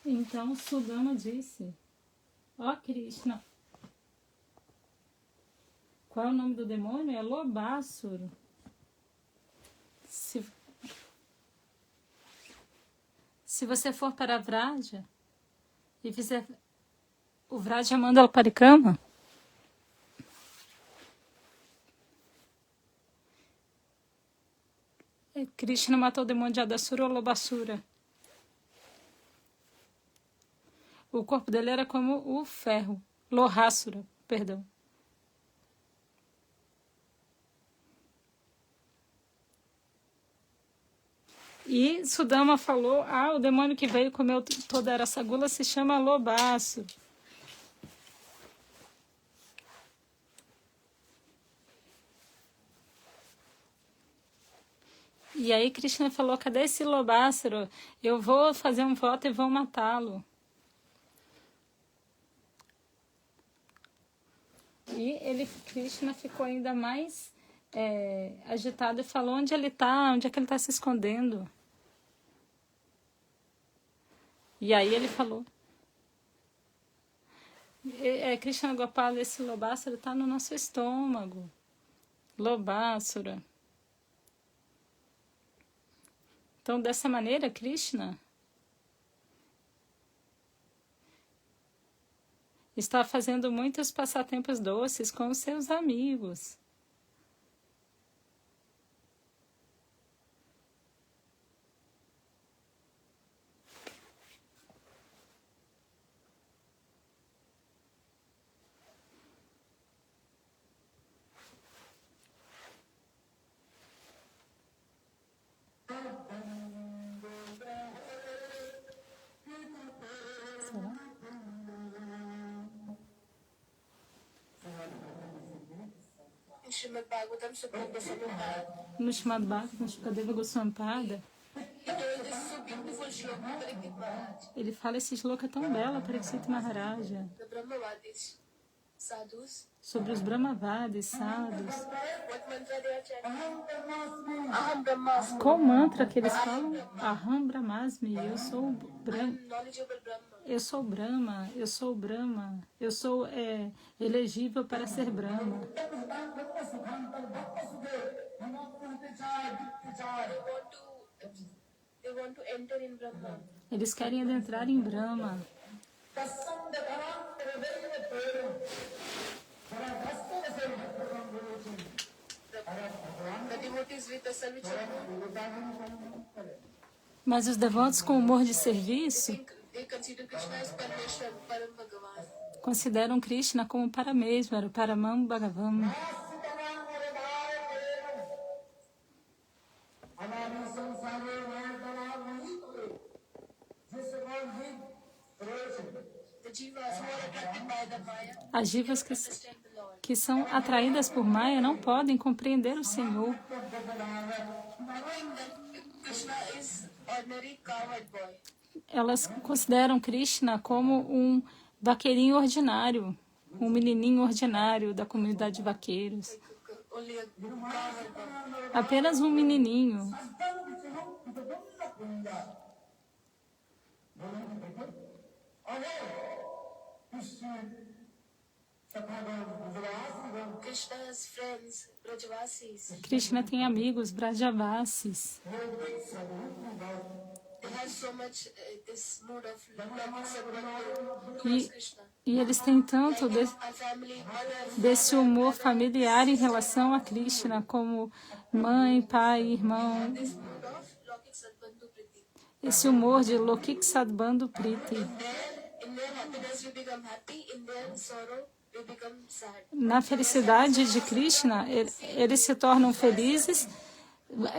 Então Sudama disse: ó Krishna, qual é o nome do demônio? É Lobasura. Se você for para Vraja e fizer o Vraja Mandala Parikama, Krishna matou o demônio de Adasura ou Lobasura. O corpo dele era como o ferro. Lohasura, perdão. E Sudama falou, o demônio que veio comer toda essa gula se chama Lobasura. E aí Krishna falou, cadê esse Lobasura? Eu vou fazer um voto e vou matá-lo. E Krishna ficou ainda mais agitado e falou, onde ele está? Onde é que ele está se escondendo? E aí ele falou, Krishna Gopala, esse Lobasura está no nosso estômago. Lobasura. Então, dessa maneira, Krishna está fazendo muitos passatempos doces com os seus amigos. Será? Srimad Bhagavatam, Sukadeva Goswami. No Srimad Bhagavatam, Sukadeva Goswami Pada, ele fala esse shloka tão belo, Parikshit Maharaja, sobre os Brahmavadis, sadhus. Qual mantra que eles falam? Aham Brahmasmi, eu sou Brahma. Eu sou Brahma, eu sou Brahma, eu sou elegível para ser Brahma. Eles querem adentrar em Brahma. Mas os devotos com humor de serviço consideram Krishna como Paramesvara, Paramam Bhagavam. As jivas que são atraídas por Maya não podem compreender o Senhor. Elas consideram Krishna como um vaqueirinho ordinário, um menininho ordinário da comunidade de vaqueiros. Apenas um menininho. Krishna tem amigos Brajavasis. E eles têm tanto desse humor familiar em relação a Krishna, como mãe, pai, irmão. Esse humor de Lokik Sadbandhu Priti. Na felicidade de Krishna, eles se tornam felizes.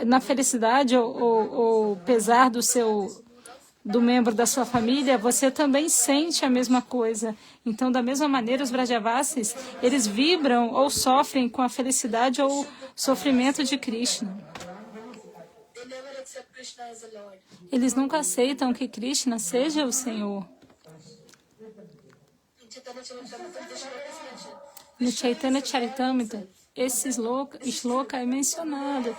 Na felicidade ou pesar do membro da sua família, você também sente a mesma coisa. Então, da mesma maneira, os Brajavasis, eles vibram ou sofrem com a felicidade ou sofrimento de Krishna. Eles nunca aceitam que Krishna seja o Senhor. No Chaitanya Charitamrita, esse shloka é mencionado.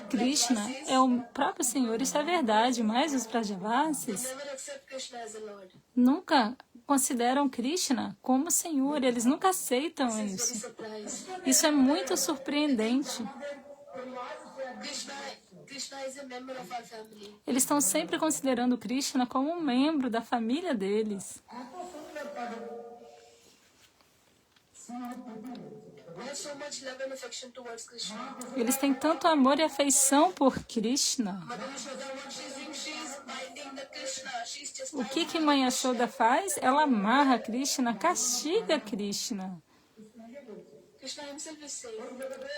Krishna é o próprio Senhor, isso é verdade, mas os Brajavasis Never accept Krishna as a Lord. nunca consideram Krishna como Senhor, eles nunca aceitam Very isso. surprised. Isso é muito surpreendente. Krishna is a member of our family. Eles estão sempre considerando Krishna como um membro da família deles. We have so much love and affection towards Krishna. Eles têm tanto amor e afeição por Krishna. Mother Yashoda, what she's doing, she's binding the Krishna. She's just O que Mãe Yashoda faz? Ela amarra Krishna, castiga Krishna. Krishna himself is saying,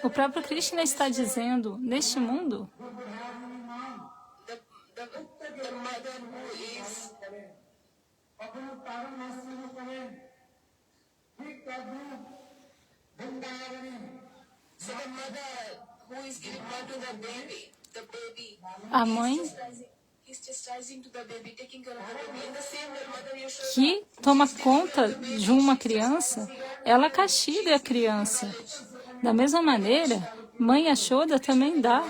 O próprio Krishna está dizendo, neste mundo, the mother who is so the mother who is giving birth to the baby, a mãe he's chastising to the baby, taking care of the baby. In the same way, Mother Yashoda que toma conta de uma criança, ela castiga a criança. Da mesma maneira, Mãe Yashoda também dá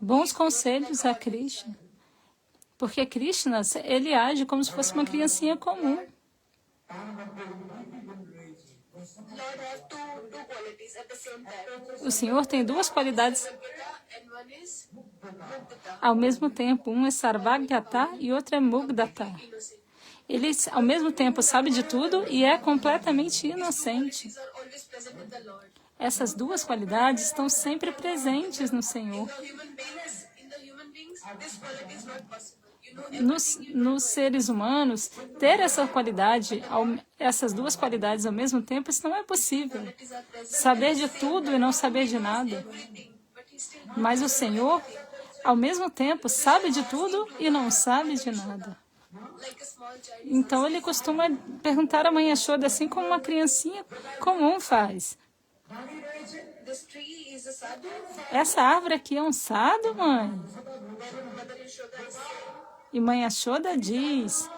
bons conselhos a Krishna. Porque Krishna, ele age como se fosse uma criancinha comum. Lord have two qualities at the same time. O Senhor tem duas qualidades And one is Mugdata, ao mesmo tempo. Um é Sarvagata e outro é Mugdata. innocent. Ele, ao mesmo tempo, sabe de tudo e é completamente inocente. These are always present in the Lord. Essas duas qualidades estão sempre presentes no Senhor. In the human beings, this quality is not possible. You know, Nos seres humanos, ter essa qualidade, essas duas qualidades ao mesmo tempo, isso não é possível. qualities are present, Saber de tudo e não saber de nada. everything, but he still Mas o Senhor, ao mesmo tempo, sabe de tudo e não sabe de nada. like a small child. Então ele costuma perguntar a Mãe Yashoda assim como uma criancinha comum faz. This tree is a sadhu. Essa árvore aqui é um sado, mãe? Mother Yashoda is saying, E Mãe Yashoda diz,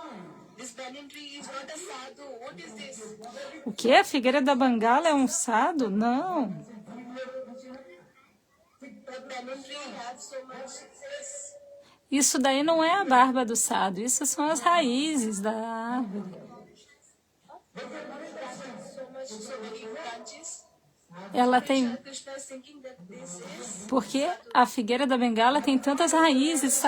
this banyan tree is not a sadhu. What is this? o que? A figueira da Bengala é um sado? Não. The banyan tree has so much this. Isso daí não é a barba do sado, isso são as raízes da árvore. So many branches. Ela tem, Krishna is thinking that this is porque a figueira da Bengala tem tantas raízes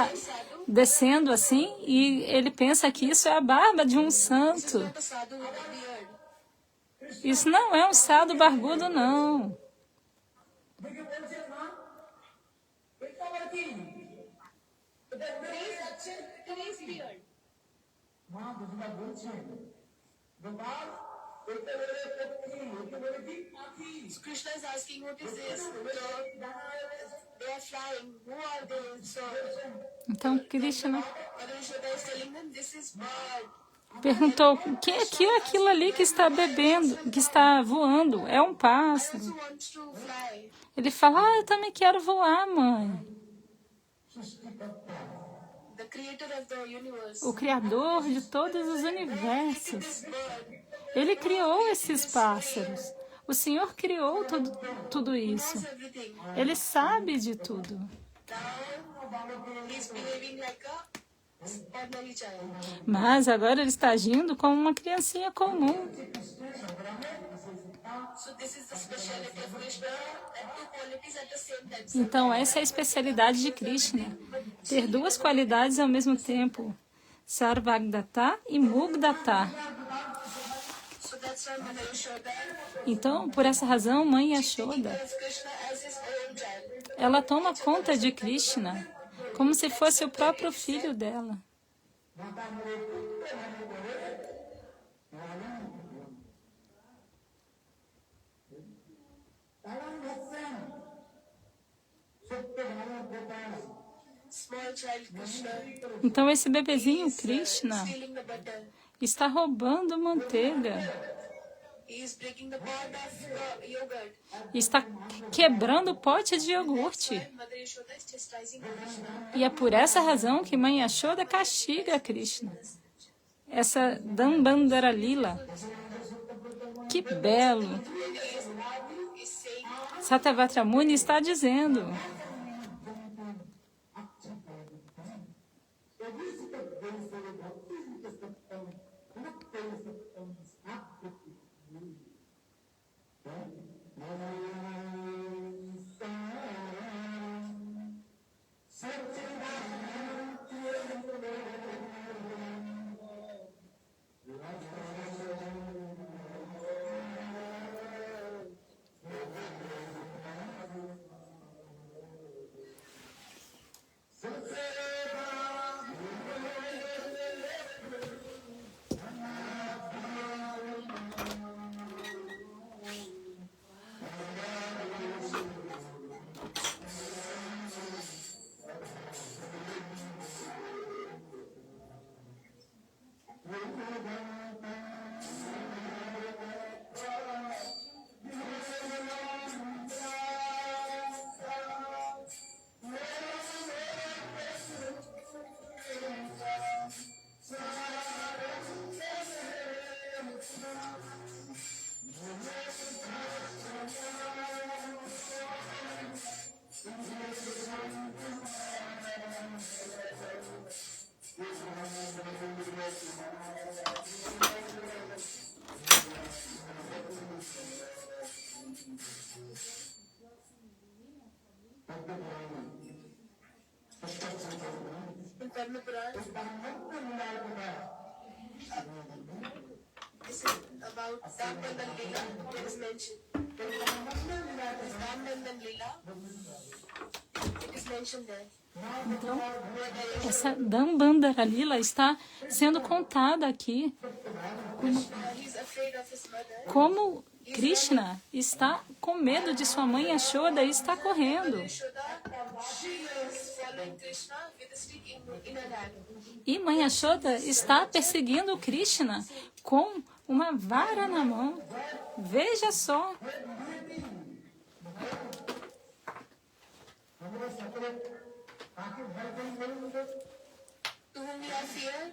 descendo assim, e ele pensa que isso é a barba de um santo. not a sadhu with a beard. Isso não é um sado barbudo, não. Tree's beard. So Krishna is asking, what is this? They are flying. Who are they? So Então Krishna Mother Yashoda is telling them, this is bird. perguntou, o que é aquilo ali que está bebendo, que está voando? É um pássaro. Who wants to fly? Ele fala, eu também quero voar, mãe. The creator of the universe. O Criador de todos os universos. This bird. Ele criou esses pássaros. O Senhor criou tudo isso. Everything. Ele sabe de tudo. Now he's behaving like a ordinary child. Mas agora ele está agindo como uma criancinha comum. So this is the speciality of Krishna. That two qualities at the same time. Então essa é a especialidade de Krishna. Ter duas qualidades ao mesmo tempo. Sarvagdata e Mugdata. So that's why Mother Yashoda Então, por essa razão, Mãe Yashoda, has Krishna as his own child. ela toma conta de Krishna como se fosse o próprio filho dela. Small child Krishna Então, esse bebezinho Krishna stealing the butter. está roubando manteiga, He is breaking the pot of the yogurt. está quebrando o pote de iogurte. Mother Yashoda is chastising Krishna. E é por essa razão que Mãe Yashoda castiga Krishna. Essa Dambandara Lila. Que belo! Is saying Satyavatra Muni está dizendo. In Padma Puran, this is about Dambandan Leela. It is mentioned. Dambandan Leela. It is mentioned there. Então, essa Dambandara Lila está sendo contada aqui. He's afraid of his mother. Como Krishna está com medo de sua mãe Yashoda e está correndo. Yashoda, she is following Krishna with a stick in her hand. E mãe Yashoda está perseguindo Krishna com uma vara na mão. Veja só. To whom you have fear?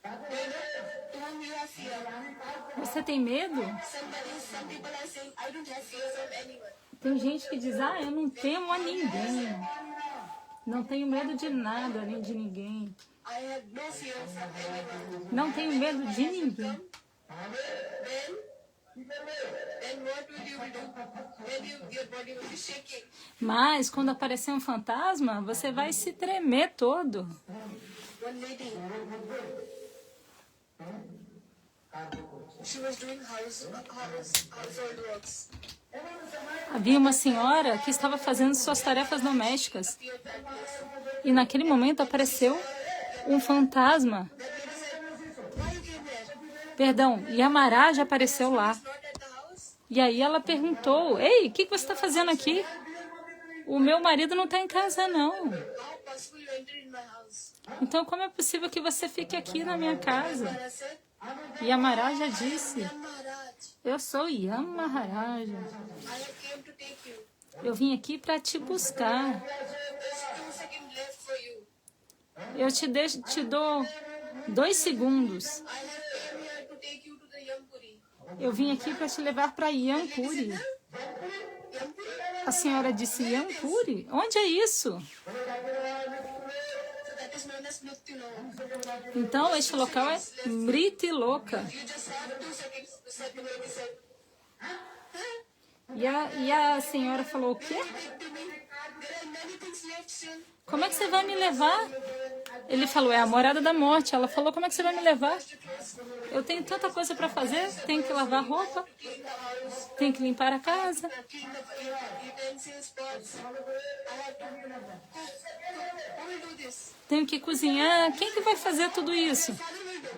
To whom you have fear? Você tem medo? Some people are saying, I don't have fear from anyone. Tem gente que diz, eu não temo a ninguém. Não tenho medo de nada, nem de ninguém. I have no fear from anyone. Não tenho medo de ninguém. Then what will you do? Then your body will be shaking. Mas, quando aparecer um fantasma, você vai se tremer todo. One lady, she was doing household works. Havia uma senhora que estava fazendo suas tarefas domésticas. E naquele momento apareceu um fantasma. Why you came here? Perdão, Yamaraj apareceu lá. Not at the house? E aí ela perguntou, ei, o que você está fazendo aqui? O meu marido não está em casa, não. How possible you enter in my house? Então, como é possível que você fique aqui na minha casa? Mara said, Yamaraja disse, Maharaj, eu sou Yamaraja. I have came to take you. Eu vim aqui para te buscar. There's 2 seconds left for you. Eu te dou 2 segundos. I have came here to take you to the Yampuri. Eu vim aqui para te levar para Yampuri. Yampuri? A senhora disse Yampuri? Onde é isso? So that is known as Mrityuloka. Então, este local é Mritiloka. You just have 2 seconds. The second lady said, E a senhora falou, o quê? take to me. There are many things left still. Como é que você vai me levar? Ele falou, é a morada da morte. Ela falou, como é que você vai me levar? Eu tenho tanta coisa para fazer. Tenho que lavar roupa. Tenho que limpar a casa. Clean the utensils, pots. I have to. Who will do this? Tenho que cozinhar. Quem que vai fazer tudo isso? Father will do.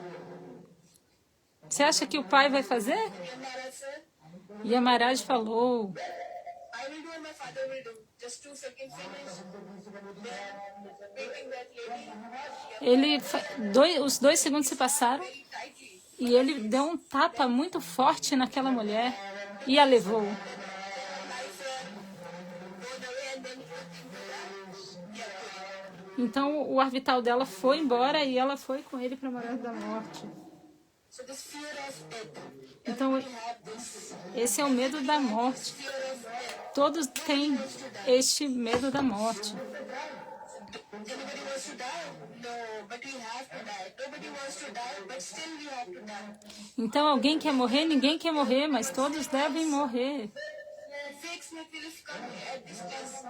Você acha que o pai vai fazer? Yamaraj said, E Yamaraj falou, I will do and my father will do. Just 2 seconds finish. Then, making that lady os 2 segundos se passaram very tightly. e ele deu um tapa muito forte naquela mulher e a levou. Go the way and then put into the Yampuri. Então o ar vital dela foi embora e ela foi com ele para a morada da morte. So this fear of death. Então, Everybody have this esse é o medo da morte. fear of death. Todos têm este medo da morte. Anybody wants to die? No, but we have to die. Nobody wants to die, but still we have to die. Então, alguém quer morrer? Ninguém quer morrer, mas todos devem morrer. Fakes may feel coming at this place.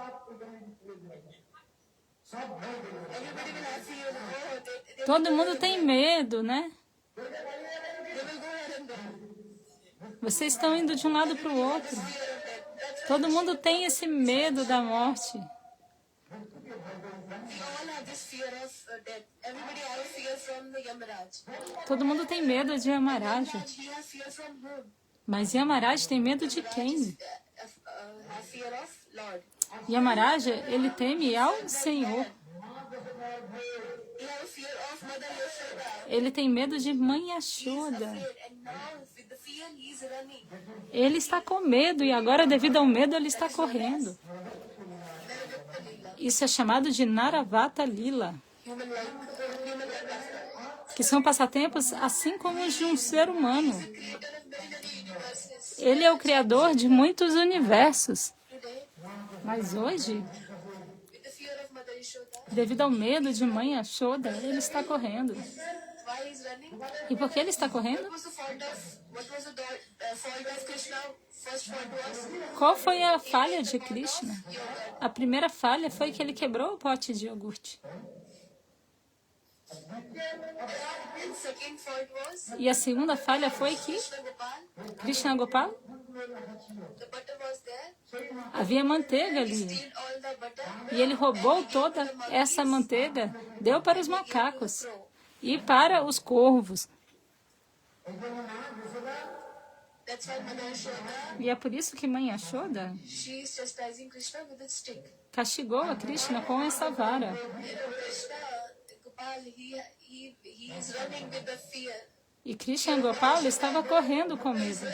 Everybody will have fear. Oh, they Todo mundo tem medo, né? will go ahead and die. Vocês estão indo de um lado para o outro. Todo mundo tem esse medo da morte. We all have this fear of death. Everybody has fear from the Yamaraj. Todo mundo tem medo de Yamaraj. He has fear from whom? Mas Yamaraj tem medo de quem? Have fear of Lord. Yamaraj, ele teme ao Senhor. He has fear of Mother Yashoda. Ele tem medo de Mãe Yashoda. Afraid, and now with the fear he is running. Ele está com medo e agora, devido ao medo, ele está correndo. Isso é chamado de Naravata Lila, Human like que são passatempos assim como os de um ser humano. creator of many, many universes. Ele é o criador de muitos universos. Today, Mas hoje, with the fear of Mother Yashoda, devido ao medo de Mãe Yashoda, ele está correndo. why he is running? E por que ele está correndo? What was the fault of Krishna? First fault was Qual foi a falha de Krishna? A primeira falha foi que ele quebrou o pote de iogurte. and second fault was E a segunda falha foi que Krishna Gopal. Krishna Gopal, The butter was there. havia manteiga ali. Steal all the butter. E ele roubou toda essa manteiga, deu para os macacos e para os corvos. That's why Mother Yashoda, E é por isso que Mãe Yashoda she is chastising Krishna with a stick. castigou a Krishna com essa vara. Krishna Gopal, he is running with the fear. E Krishna Gopal estava correndo com medo.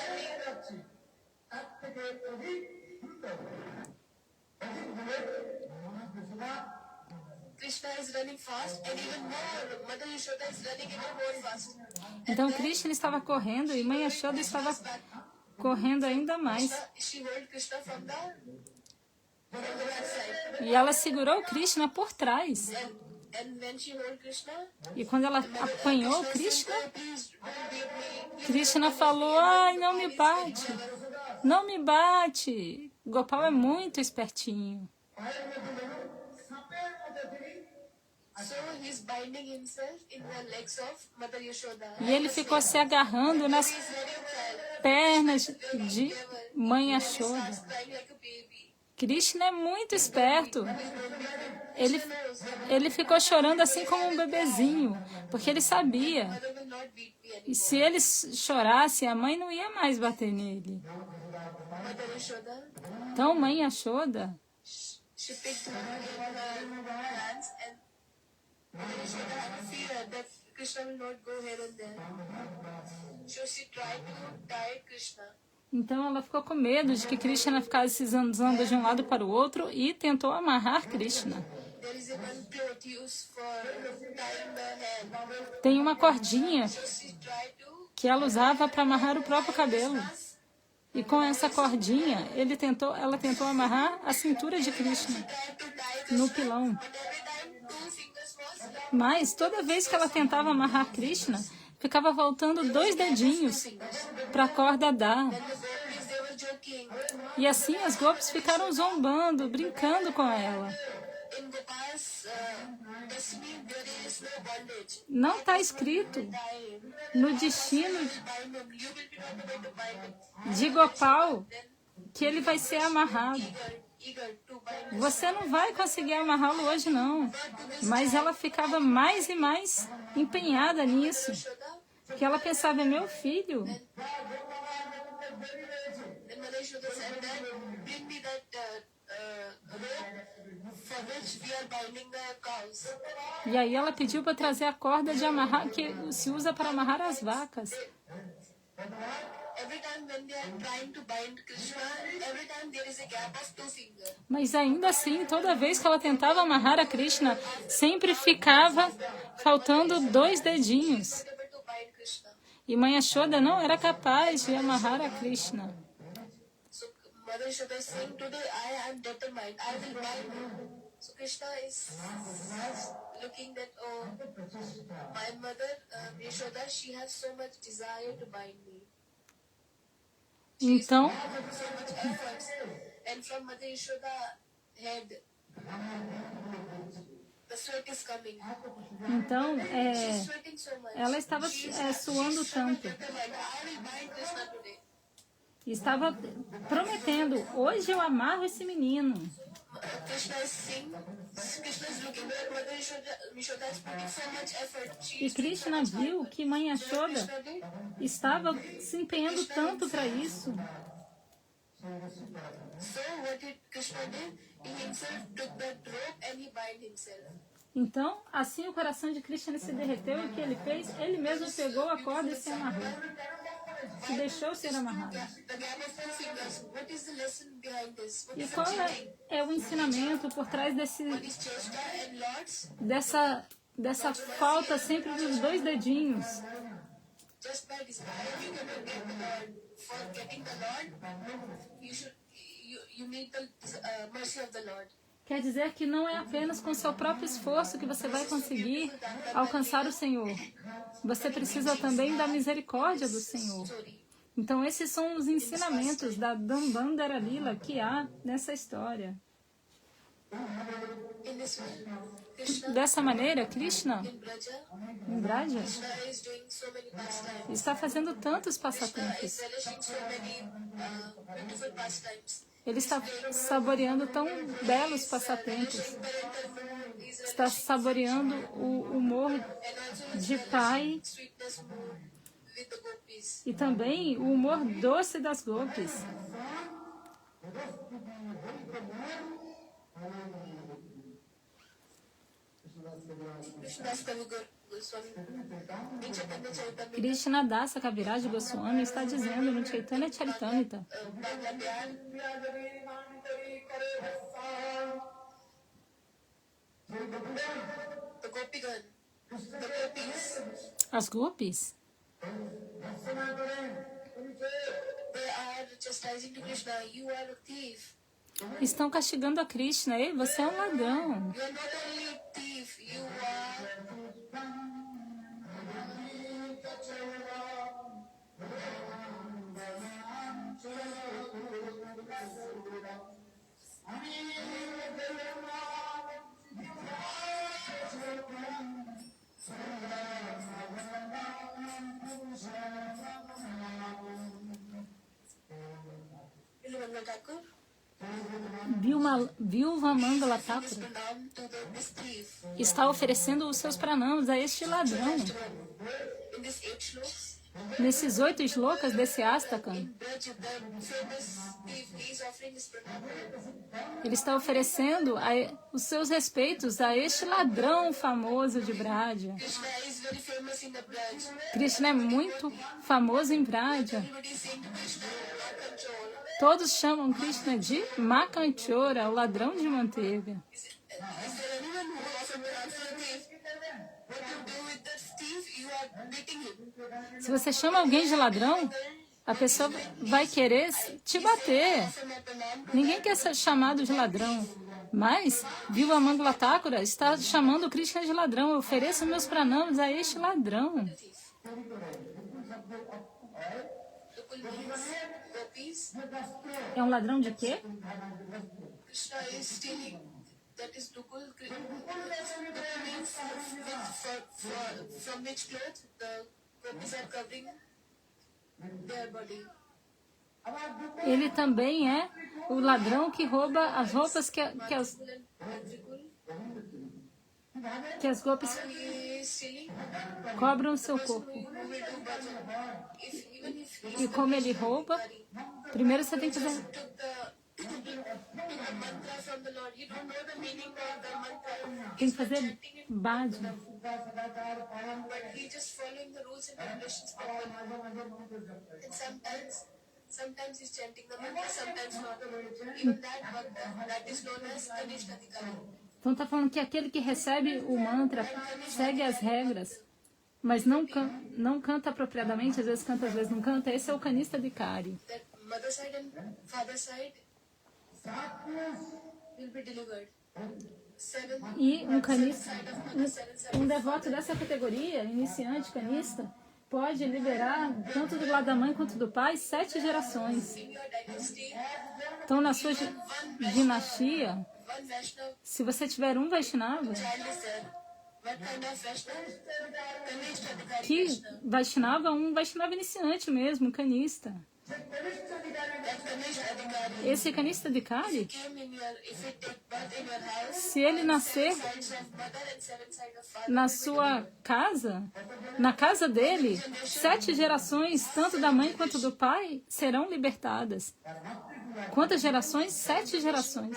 Krishna is running fast, and even more, Mother Yashoda is running even more fast. Então Krishna estava correndo e Mãe Yashoda estava correndo ainda mais. She hold Krishna from the backside. E ela segurou Krishna por trás. And when she hold Krishna, E quando ela apanhou Krishna, please don't beat me. Krishna falou: ai, não me bate, não me bate. Gopal é muito espertinho. So he's binding himself in the legs of Mother Yashoda. E ele ficou se agarrando nas He's very well. pernas de Mãe Yashoda. Starts crying like a baby. Krishna é muito esperto. Ele ficou chorando assim como um bebezinho, porque ele sabia. Mother will not beat me anymore. E se ele chorasse, a mãe não ia mais bater nele. Mother Yashoda, Então, Mãe Yashoda, she picked him in her hands, and Mother Yashoda had a fear that Krishna will not go here and there. So she tried to tie Krishna. então ela ficou com medo de que Krishna ficasse se zanzando de um lado para o outro e tentou amarrar Krishna. There is a one cloth used for tying the hair. Tem uma cordinha So she tried to que ela usava para amarrar o próprio cabelo. E com essa cordinha, ela tentou amarrar a cintura de Krishna no pilão. But every time two fingers was Mas toda vez que ela tentava amarrar Krishna, ficava faltando 2 dedinhos para a corda dar. the gopis, they were joking. E assim as gopis ficaram zombando, brincando com ela. In Gopal's destiny, there is no bondage. Não está escrito Tie him. no destino Bind him. You will be not able to bind him. de Gopal que ele vai ser amarrado. Eager to bind him. Você não vai conseguir amarrá-lo hoje, não. Mas ela ficava mais e mais empenhada nisso. Yashoda, Porque ela pensava, é meu filho. then Mother Yashoda said that, bring me that rope for which we are binding the cows. E aí ela pediu para trazer a corda de amarrar, que se usa para amarrar as vacas. Every time when they are trying to bind Krishna, every time there is a gap of 2 fingers. Mas ainda assim, toda vez que ela tentava amarrar a Krishna, sempre ficava faltando 2 dedinhos. Able to bind Krishna. E Mãe Yashoda não era capaz de amarrar a Krishna. So Mother Yashoda is saying, today I am determined, I will bind him. So Krishna is looking that, oh, my mother Yashoda, she has so much desire to bind me. Então, So much efforts. And from Mother Yashoda head, the sweat is coming. então She's sweating so much. ela estava suando tanto. Determined, I will bind Krishna today. E estava prometendo, hoje eu amarro esse menino. Krishna is saying, Krishna is looking at Mother Yashoda is putting so much effort. She E is doing so Krishna much viu hard que Mãe work. You know what Yashoda Krishna did? estava se empenhando tanto para isso. So what did Krishna did? He himself took that rope and he bind himself. Então, assim o coração de Krishna se derreteu e o que ele fez? Ele mesmo pegou a corda e se amarrou. Se deixou ser amarrado. The gap of 2 fingers. What is the lesson behind this? What E is the qual teaching? é o ensinamento por trás What is Cheshta and Lords? dessa falta sempre dos 2 dedinhos? Just by desire, you cannot get the Lord. For getting the Lord, you need the mercy of the Lord. Quer dizer que não é apenas com seu próprio esforço que você vai conseguir alcançar o Senhor. Você precisa também da misericórdia do Senhor. Story. Então, esses são os ensinamentos da Dambandara Lila que há nessa história. In this way, Krishna Dessa maneira, Krishna, in Braja, em Braja, Krishna is doing so many pastimes. está fazendo tantos Krishna is passatempos. relishing so many beautiful pastimes. Ele está saboreando tão belos passatempos. Está saboreando o humor And also de pai sweetness with the gopis. e também o humor doce das gopis. Krishnadas Kavi Goswami, in Chaitanya Charitamrita, Krishna Dasa Kaviraj Goswami está dizendo no Chaitanya Charitamrita the Gopigan, the gopis, as gopis they are chastising to Krishna, you are a thief. estão castigando a Krishna. Ei, você é um ladrão. You are not only a thief, you are Ilumanga Thakur. Viúva Mangala His Thakura pranam to this thief. está oferecendo os seus pranams a este ladrão. In these 8 shlokas, Nesses 8 shlokas desse Astakam, in Braj, the famous thief, he is offering his pranam. ele está oferecendo os seus respeitos a este ladrão famoso de Braja. Krishna is very famous in the Braj. Krishna é muito famoso em Braja. Everybody is saying to Krishna, control. Todos chamam Krishna de Makanchora, o ladrão de manteiga. Is there anyone who offer pranam to a thief? What you do with that thief? You are beating him. Se você chama alguém de ladrão, a pessoa vai querer te bater. Offer my pranam to Ninguém quer ser chamado de ladrão. Mas Viva Mangala Thakura está chamando Krishna de ladrão. Eu ofereço meus pranamas a este ladrão. the thief. Dukul means gopis. É um ladrão de quê? Krishna is stealing. That is Dukul. Dukul means from which cloth the gopis are covering their body. Ele também é o ladrão que rouba as roupas que as gopis He is stealing. cobram o seu corpo. Who will do bhajan? Even if he E como ele rouba, primeiro você tem que fazer... took a mantra from the Lord, he don't know the meaning of the mantra. Tem que fazer bhajan. But he just following the rules and regulations properly. And sometimes he's chanting the mantra, sometimes not. Even that mantra, that is known as Kanishta Adhikari. Então está falando que aquele que recebe o mantra segue as regras. mas não canta apropriadamente, às vezes canta, às vezes não canta. Esse é o canista de Kari. That mother side and father side will be delivered. E um devoto dessa categoria, iniciante, canista, pode liberar, tanto do lado da mãe quanto do pai, 7 gerações. Então, na sua dinastia, One Vaishnav se você tiver um Vaishnava, child is there. What kind of Vaishnav? Kanishta Adhikari que Vaishnav. Vaishnava, um Vaishnava iniciante mesmo, um canista. That Kanishta Adhikari Esse canista de Kali, came in your, if you take birth in your house, se ele nascer 7 sides of mother and 7 sides of father. na sua casa, na casa dele, 7 gerações, tanto da mãe quanto do pai, serão libertadas. Quantas gerações? 7 gerações.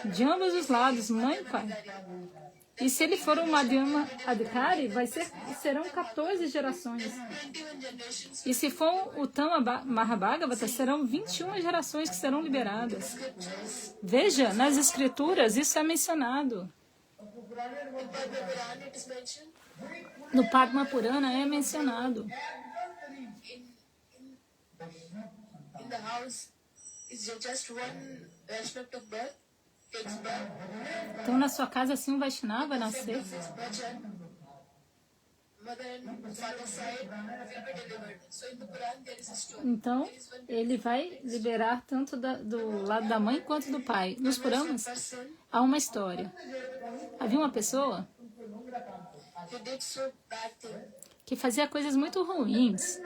De ambos os lados, mãe e pai. E se ele for um Madhyama Adhikari, serão 14 gerações. 21 generations. E se for o Tama Mahabhagavata, serão 21 gerações que serão liberadas. Veja, nas escrituras isso é mencionado. In Padma Puran it is mentioned. No Padma Purana é mencionado. In the house is just one Vaishnav took birth, takes birth. Então, na sua casa, se um Vaishnava nascer, This is bhajan. Mother and father side will be delivered. So in the Quran there is a story. então ele vai liberar tanto do lado da mãe quanto do pai. Nos Puranas Person há uma história. Havia uma pessoa who did so bad thing. que fazia coisas muito ruins,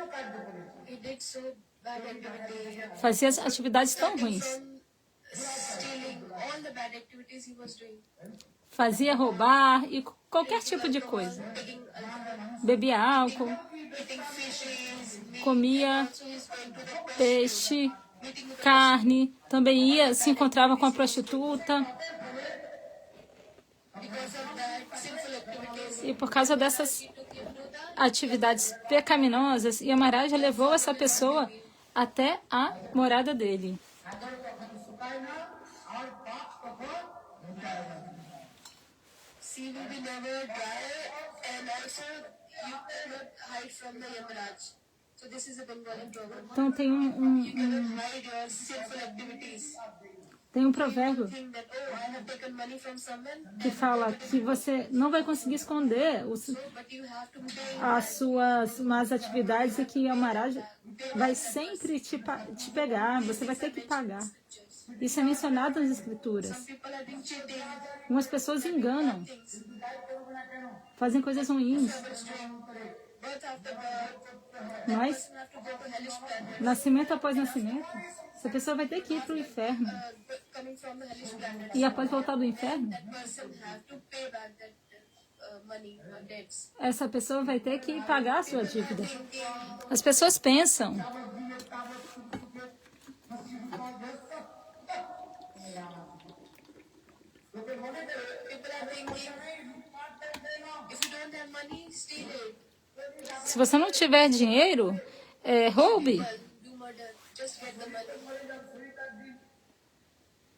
He did so bad activity. fazia atividades tão ruins, From stealing, all the bad activities he was doing. fazia roubar e qualquer tipo de coisa. Taking alcohol, Bebia álcool, eating fishes, meat. comia So he's going to the peixe, carne, também se encontrava com a prostituta. because of that sinful activities. E por causa dessas He took him to the atividades pecaminosas, Yamaraja levou essa pessoa até a morada dele. sea will be never dry, and also you cannot hide from the Yamaraj. So this is a Bengali proverb. Então tem You cannot hide your sinful activities. tem um provérbio Think that, oh, I have taken money from someone, que fala que você não vai conseguir esconder but you have to pay. as suas más atividades e que Yamaraja vai sempre te pegar, você vai ter que pagar. Isso é mencionado nas escrituras. Some people are doing cheating, Umas pessoas enganam, things. fazem coisas ruins, Birth after birth, mas person have to go to hellish planet. nascimento após nascimento, essa pessoa vai ter que ir para o inferno. Coming from the hellish planet, E após voltar do inferno, that person have to pay back that money or debts. essa pessoa vai ter que pagar a sua dívida. As pessoas pensam People are thinking, if you don't have money, steal it. se você não tiver dinheiro, roube. Do murder, just get the money.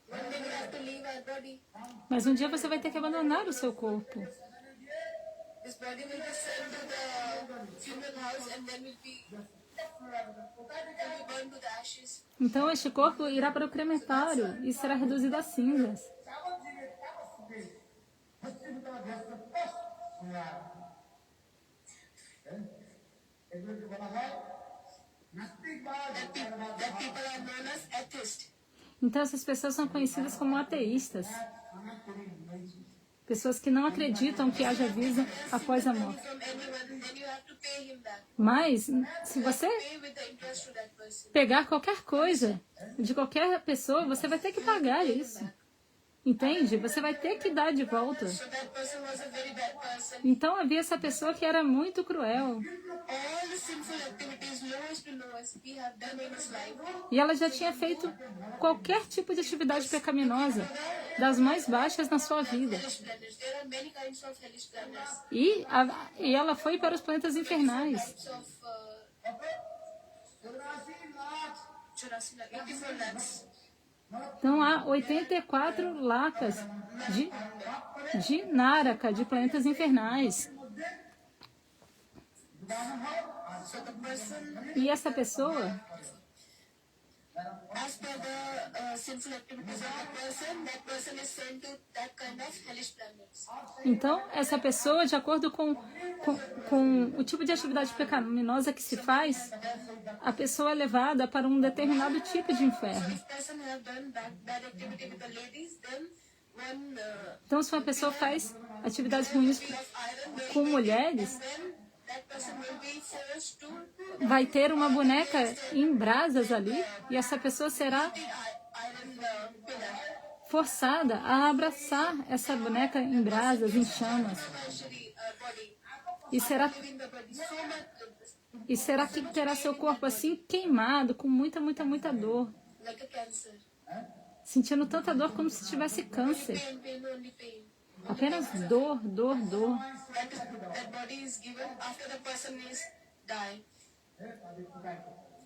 One day we have to leave our body. Mas um dia você vai ter que abandonar o seu corpo. This body will be sent to the funeral house and then will be burned to the ashes. Então este corpo irá para o crematório e será reduzido a cinzas. That people are known as atheists. Então essas pessoas são conhecidas como ateístas. Pessoas que não acreditam que haja vida após a morte. From anyone, then you have to pay him back. Mas se você Pay with the interest to that person. pegar qualquer coisa de qualquer pessoa, você vai ter que pagar isso. Entende? Você vai ter que dar de volta. So that person was a very bad person. Então havia essa pessoa que era muito cruel. All the sinful activities, lowest to lowest, he have done in his life. E ela já tinha feito qualquer tipo de atividade pecaminosa, das mais baixas na sua vida. Hellish planets. There are many kinds of hellish planets. E ela foi para os planetas infernais. Types of 84 lakhs. Então há 84 lakas de Naraka, de planetas infernais. So the person, E essa pessoa, as per the sinful activities of that person is sent to that kind of hellish planets. então, essa pessoa, de acordo com o tipo de atividade pecaminosa que se faz, a pessoa é levada para um determinado tipo de inferno. If person have done bad activity with the ladies, then when Então, se uma pessoa faz atividades ruins com mulheres, then that person will be forced to vai ter uma boneca em brasas ali e essa pessoa será iron pillar. forçada a abraçar essa boneca em brasas, em chamas. Actually, body, E será, giving the body so much, e será que terá seu corpo assim queimado, com muita, muita, muita dor. like a cancer. Sentindo tanta dor como se tivesse câncer. Pain, only pain. Apenas dor, dor, dor. That body is given after the person is died.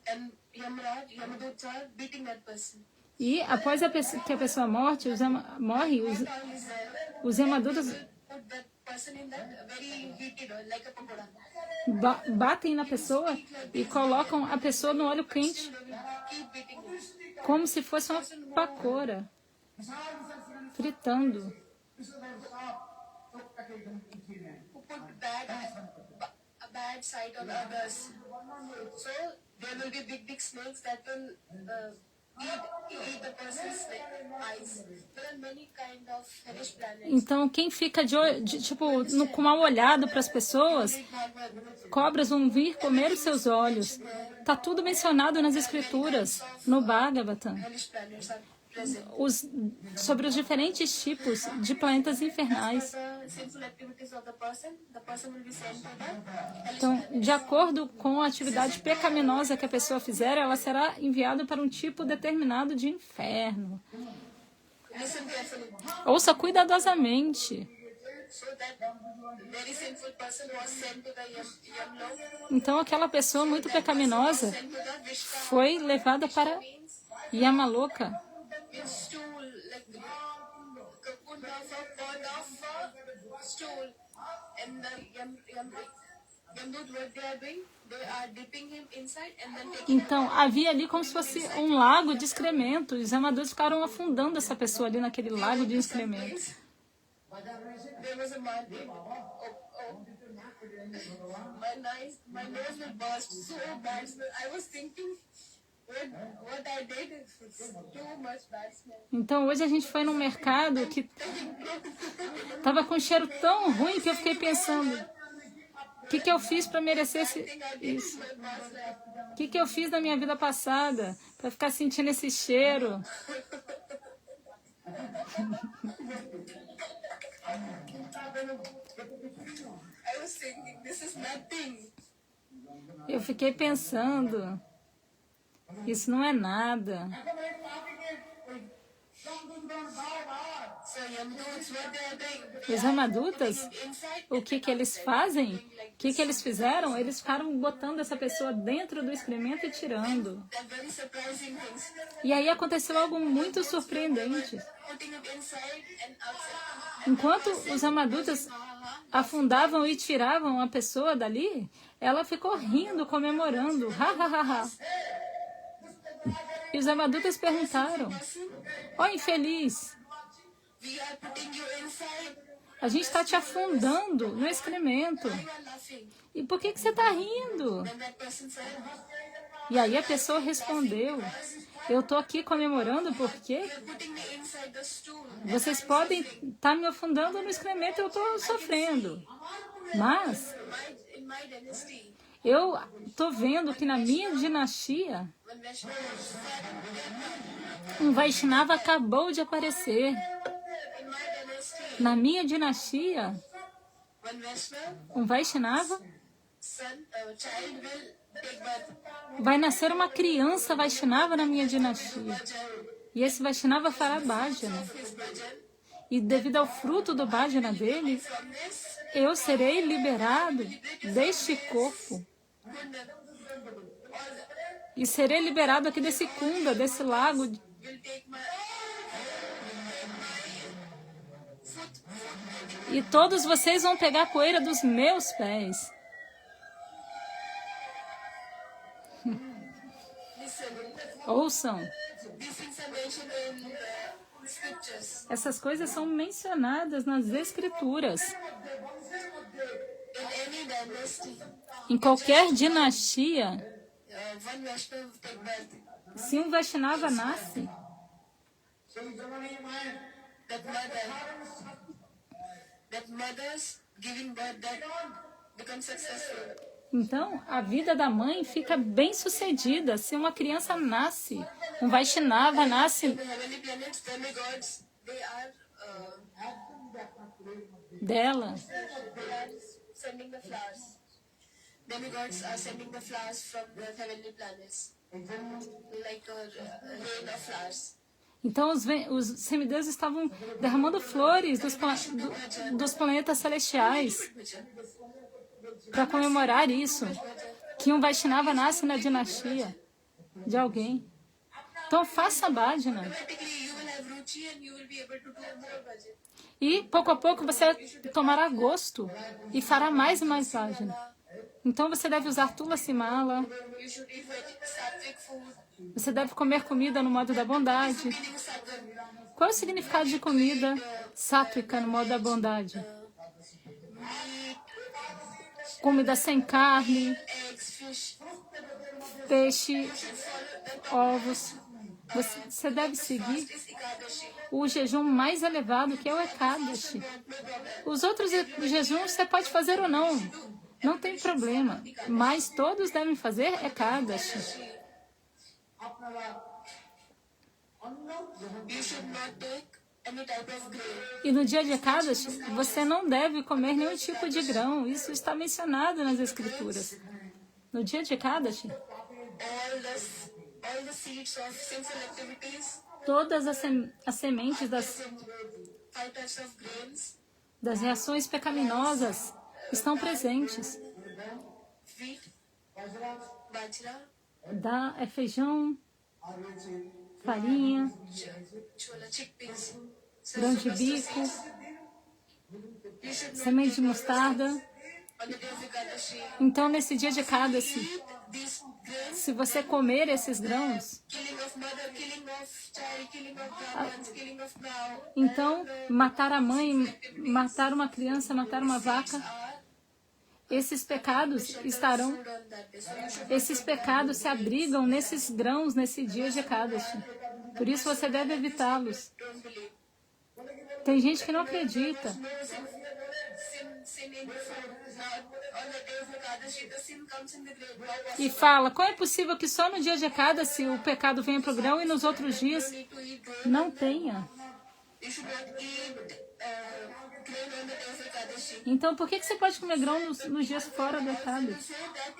And Yamaduts are beating that person. E após que a pessoa morre, All is there. os Yamadutas Put that person in that very heated oil, like a pakoda. batem na pessoa e colocam a pessoa no óleo quente, They will keep beating him. como se fosse uma pacoura, fritando. Who put a bad sight on others. So there will be big snakes that will eat the person's eyes. There are many kind of hellish planets. Então, quem fica com mal olhado para as pessoas, cobras vão vir comer os seus olhos. Está tudo mencionado nas Escrituras, no Bhagavatam, Hellish planets are present. sobre os diferentes tipos de planetas infernais. The sinful activities of the person will be sent to the hellish Então, planet. de acordo com a atividade pecaminosa que a pessoa fizer, ela será enviada para um tipo determinado de inferno. Listen carefully. Ouça cuidadosamente. So that very sinful person was sent to the Yamlok, Então, aquela pessoa muito pecaminosa sent to the Vishka, foi levada para means Yamaloka, stool, like cocoon of a pod of a stool. And the Yamdut, what they are doing, they are dipping him inside and then taking Então, havia ali como se fosse um lago de excremento. Os amadores ficaram afundando essa pessoa ali naquele lago de excremento. There was a man. My nose will burst so bad. I was thinking, what I did is too much bad smell. Então, hoje a gente foi num mercado que tava com um cheiro tão ruim que eu fiquei pensando, o que eu fiz para merecer isso? O que eu fiz na minha vida passada para ficar sentindo esse cheiro? I was thinking, this is nothing. Eu fiquei pensando, isso não é nada. So Yamduts, what they are doing? Os Ramadutas, Inside, o que eles fazem? O que eles fizeram? Eles ficaram botando essa pessoa dentro do excremento e tirando. they're very surprising things. E aí aconteceu algo muito surpreendente. Putting it inside and outside. Enquanto os Ramadutas afundavam e tiravam a pessoa dali, ela ficou rindo, comemorando. Ha, ha, ha, ha. E os Ramadutas perguntaram, ó infeliz, We are putting you inside. a gente está te afundando no excremento. You are laughing. E por que você está rindo? Then that person said, E aí a pessoa respondeu, eu estou aqui comemorando porque you're putting me inside the stool. vocês podem estar me afundando no excremento e eu estou sofrendo. Mas In my dynasty, eu estou vendo que na minha dinastia, when Vaishnava, um Vaishnava acabou de aparecer. in my dynasty, Na minha dinastia, when Vaishnava, um Vaishnava child will take birth. vai nascer uma criança Vaishnava na minha dinastia. E esse Vaishnava fará bhajana. His bhajan. E devido ao fruto do bhajana dele, From this, eu serei liberado deste corpo. E serei liberado aqui desse kunda, desse lago. will take my foot. E todos vocês vão pegar a poeira dos meus pés. Listen. Ouçam. These things are mentioned in the scriptures. Essas coisas são mencionadas nas Escrituras. In any dynasty, Em qualquer dinastia, one Vaishnav take birth. se um Vaishnava nasce, That mothers giving birth that become successful. então a vida da mãe fica bem sucedida. Se uma criança nasce, um Vaishnava nasce The heavenly planets, demigods, they are dela. sending the flowers. Demigods are sending the flowers from the heavenly planets, like a rain of flowers. Então os semideuses estavam derramando flores dos planetas celestiais para comemorar isso, que um Vaishnava nasce na dinastia de alguém. Então faça bhajana. Automatically, you will have ruchi and you will be able to do more bhajan. E pouco a pouco você tomará gosto e fará mais e mais bhajana. Então você deve usar tulasi mala, You should eat sattvic food. você deve comer comida no modo da bondade. Meaning sattva. Qual é o significado de comida sátrica no modo da bondade? Comida sem carne, Eggs, fish. peixe, ovos. Você deve seguir Is Ekadashi. o jejum mais elevado, que é o Ekadashi. Os outros jejuns você pode fazer ou não, não tem problema. Mas todos devem fazer Ekadashi. You should not take any type of grain. E no dia de Ekadashi, você não deve comer nenhum tipo de grão. Isso está mencionado nas Escrituras. No dia de Ekadashi, All the seeds of sinful activities, todas as sementes 5 types of grains, das reações pecaminosas estão presentes. wheat, bajra, É feijão, farinha, chola, chickpeas. grão de bico, You should not semente de mostarda. on the day of Ekadashi Então, nesse dia de Ekadashi, eat these grains. se você comer esses grãos, Killing of mother, killing of child, killing of Brahmins, killing of cow. então matar a mãe, matar uma criança, matar uma vaca, esses pecados estarão, Food on that day. So you should esses pecados se abrigam nesses grãos nesse dia de Ekadashi. Por isso você deve evitá-los. don't believe. Tem gente que não acredita. No sin in the food. Now, on the day of Ekadashi, the sin comes in the grave. How possible? E fala, como é possível que só no dia de Ekadashi o pecado venha para o grão e nos outros dias You need to eat grain. não tenha? You should not eat grain on the day of Ekadashi. Então, por que você pode comer grão nos dias fora do Ekadashi? Say that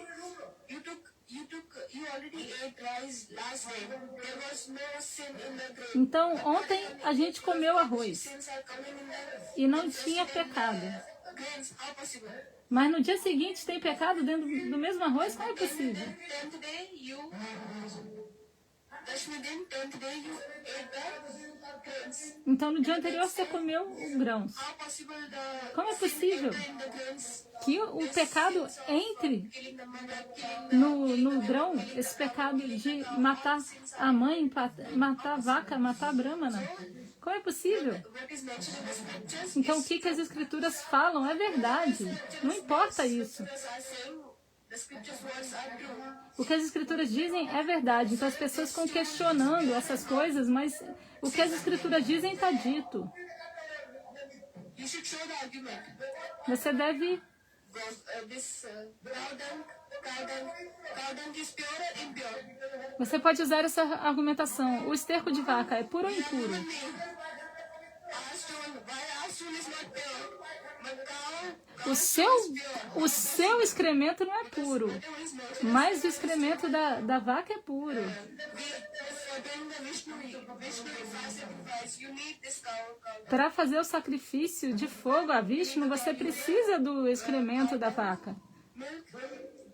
you already ate rice last day. There was no sin in the grain. Então, ontem a gente comeu arroz Sins are coming in the e não tinha pecado. grains. How possible? Mas no dia seguinte tem pecado dentro do mesmo arroz? Como é possível? 10th day you Dashmidin, 10th day you ate the grains. Então, no dia anterior você comeu os grãos. How possible the Como é possível in the grains que o pecado entre killing the mother, killing no grão, esse pecado de matar a mãe, matar a vaca, matar a brahmana? Como é possível? what is mentioned in the scriptures? Então, o que as escrituras falam é verdade. Não importa isso. Scriptures are saying the scriptures words are true. O que as escrituras dizem é verdade. Então, as pessoas ficam questionando essas coisas, mas o que as escrituras dizem está dito. You should show the argument. Você deve... This cow dung is pure or impure? Você pode usar essa argumentação. O esterco de vaca é puro ou impuro? Our stone is not pure, but O seu excremento não é puro, mas o excremento da vaca é puro. for doing the Vishnu sacrifice, you need this cow. Para fazer o sacrifício de fogo a Vishnu, você precisa do excremento da vaca. Milk,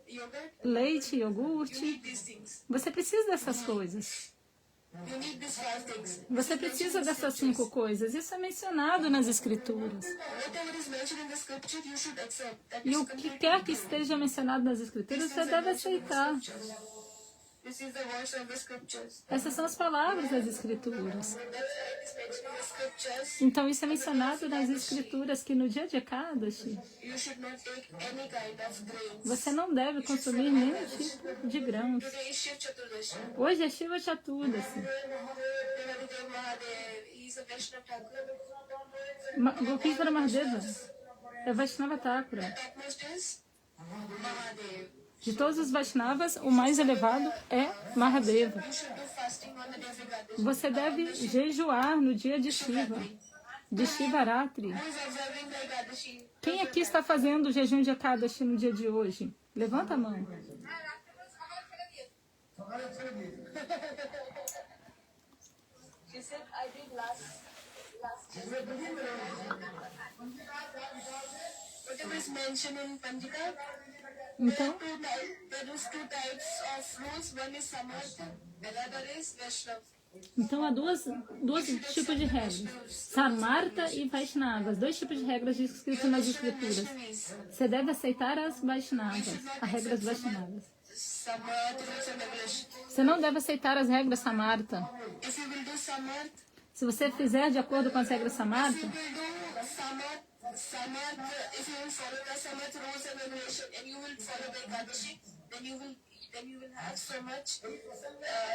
yogurt, Leite, iogurte, these things. você precisa dessas coisas. You need these 5 things. Você precisa dessas 5 coisas. Isso é mencionado nas escrituras. Whatever is mentioned in the scripture, you should accept. That E is o que quer que esteja mencionado nas escrituras, você deve aceitar. This is the words of the scriptures. Essas são as palavras das Escrituras. That's why it is mentioned in the scriptures. Então, isso é mencionado nas Escrituras, que no dia de Ekadashi, You should not take any kind of grains. você não deve consumir nenhum tipo de grãos. Today is Shiv Chaturdashi. Hoje é Shiva Chaturdasi. Devadadev Mahadev, he is a Vaishnava Thakur. Gopishvara Mahadeva é Vaishnava Thakura. Topmost is Mahadev. De todos os Vaishnavas, o mais elevado é Mahadeva. You should do fasting on the day of Ekadashi. Você deve jejuar no dia de Shiva, de Shivaratri. Who is observing the Ekadashi? Quem aqui está fazendo o jejum de Ekadashi no dia de hoje? Levanta a mão. She said, I did last whatever is mentioned in Panjika, Então, there is two types of rules. One is Samartha, another is Vaishnava. então há dois tipos de regras. Samartha e Vaishnavas. 2 tipos de regras escritas nas Escrituras. Você deve aceitar as Vaishnavas, as regras Vaishnavas. Samartha rules and regulations. Você não deve aceitar as regras Samartha. If you will do Samartha, Se você fizer de acordo com as regras Samartha, if you will follow the Samartha rules and regulations and you will follow the Ekadashi, then you will have so much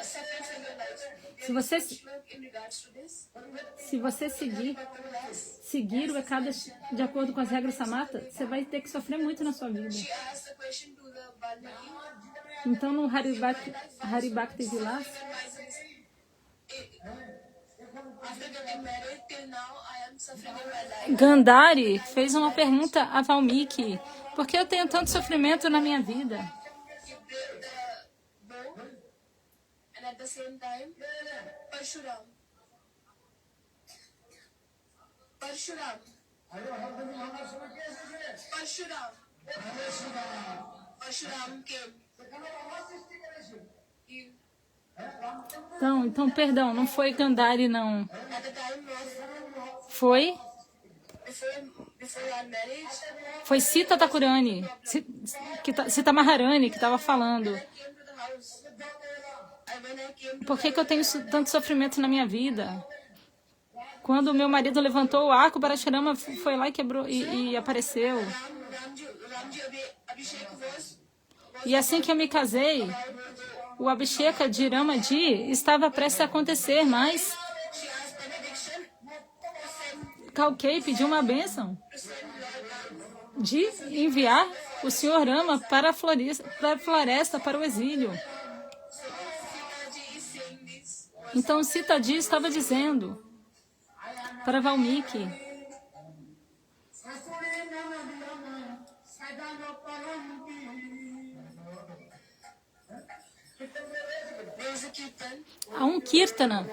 suffering in your life. se você, In regards to this, se você seguir o Ekadashi de acordo com as regras Samartha, você vai ter que sofrer muito na sua vida. she asked the question to the Balmiki. Então, no Haribhakti Vilas, After getting married till now, I am suffering in my life. Gandhari fez uma pergunta a Valmiki: por que eu tenho tanto sofrimento na minha vida? He break the bow, and at the same time, Parshuram. Parshuram came. He, Então, perdão, não foi Gandhari, não. at the time of Foi before our marriage, Foi Sita Thakurani, Sita Maharani que estava falando. I came to the house. And when I came to Por que eu tenho tanto sofrimento na minha vida? Quando o meu marido levantou o arco, Parashurama foi lá e quebrou e apareceu. Ramji Abhishek was E assim que eu me casei, o Abhisheka de Ramaji estava prestes a acontecer, mas she asked benediction Kalkei pediu uma bênção de enviar o Sr. Rama para a floresta, para o exílio. Sitaji is saying this. Então Sitaji estava dizendo para Valmiki: There is a kirtan. há um Kirtana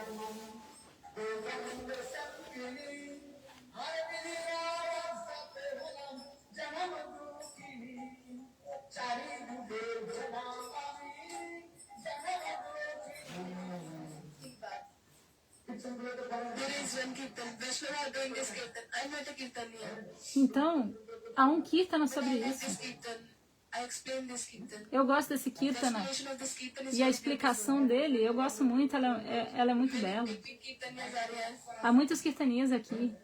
There is one kirtan. Vaishnava are doing this kirtan. I'm not a kirtaniya. Então, há um Kirtana sobre This isso. kirtan. I explain this kirtan. Eu gosto desse Kirtana. The explanation of this kirtan is E a very explicação dele, eu gosto muito, ela é muito bela. beautiful. Kirtaniyas are here. Há muitos Kirtanias aqui.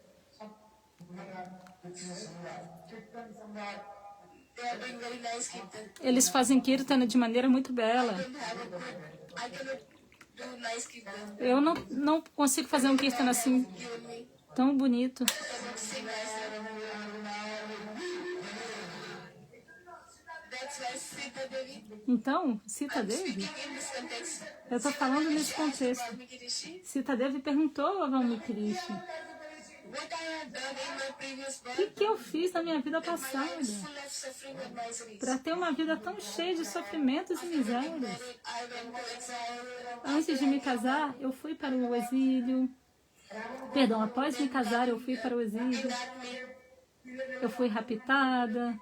They are doing very nice kirtan. Eles fazem Kirtana de maneira muito bela. I cannot do nice kirtan. Eu não consigo fazer um Kirtana assim, You and me. tão bonito. Cannot sing nice. That's why Sita Devi. Então, Sita Devi, Speaking in this context. eu estou falando nesse contexto. Valmiki Rishi, Sita Devi perguntou a Valmiki Rishi: what I have done in my previous o birth, que eu fiz na minha vida my life passada is full of suffering and miseries. para ter uma vida tão cheia de sofrimentos e misérias? I went to exile. Antes de me casar, eu fui para o exílio. Perdão, após me casar, eu fui para o exílio. That made, Eu fui raptada.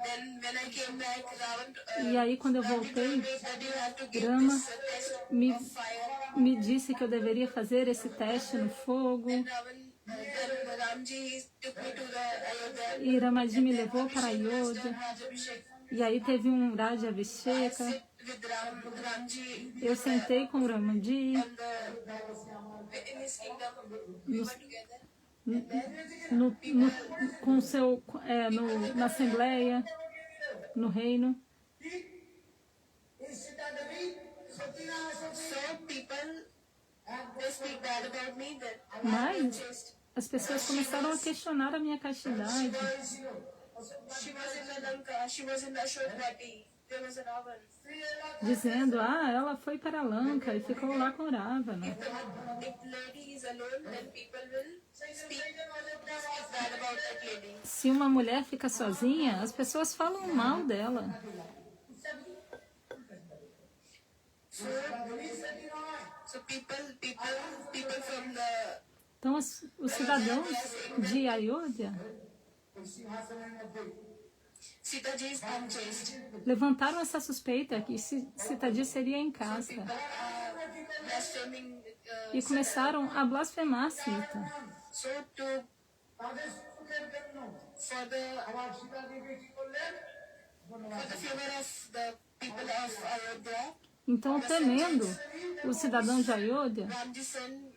then when I came back, Ravan E aí, quando eu voltei, that you have to give Rama this test me, of fire. me disse que eu deveria fazer esse teste no fogo. Ravan, then Ramji took me to the Ayodhya. E Ramaji me levou para Abhishek was Ayodhya. done Rajabhishek. E aí teve um Raja Abhisheka. with Ramji. Eu sentei com Ramji In his kingdom, we were together. And then com seu, na Assembleia, no reino. so people they speak bad about me that I'm Mas chaste. as pessoas começaram a questionar a minha castidade. She was in Lanka, she was in Ashok Vati. There was a Ravan. Dizendo, ela foi para Lanka e ficou lá com Ravana. If lady is alone, then people will speak bad about that lady. Se uma mulher fica sozinha, as pessoas falam mal dela. So people from the Então, os cidadãos de Ayodhya Sitaji is unchaste. levantaram essa suspeita que Sitaji seria em casta Blaspheming. e começaram a blasfemar Sita. So for the favor of the people of Ayodhya, Então, temendo os cidadãos de Ayodhya, Ramji sent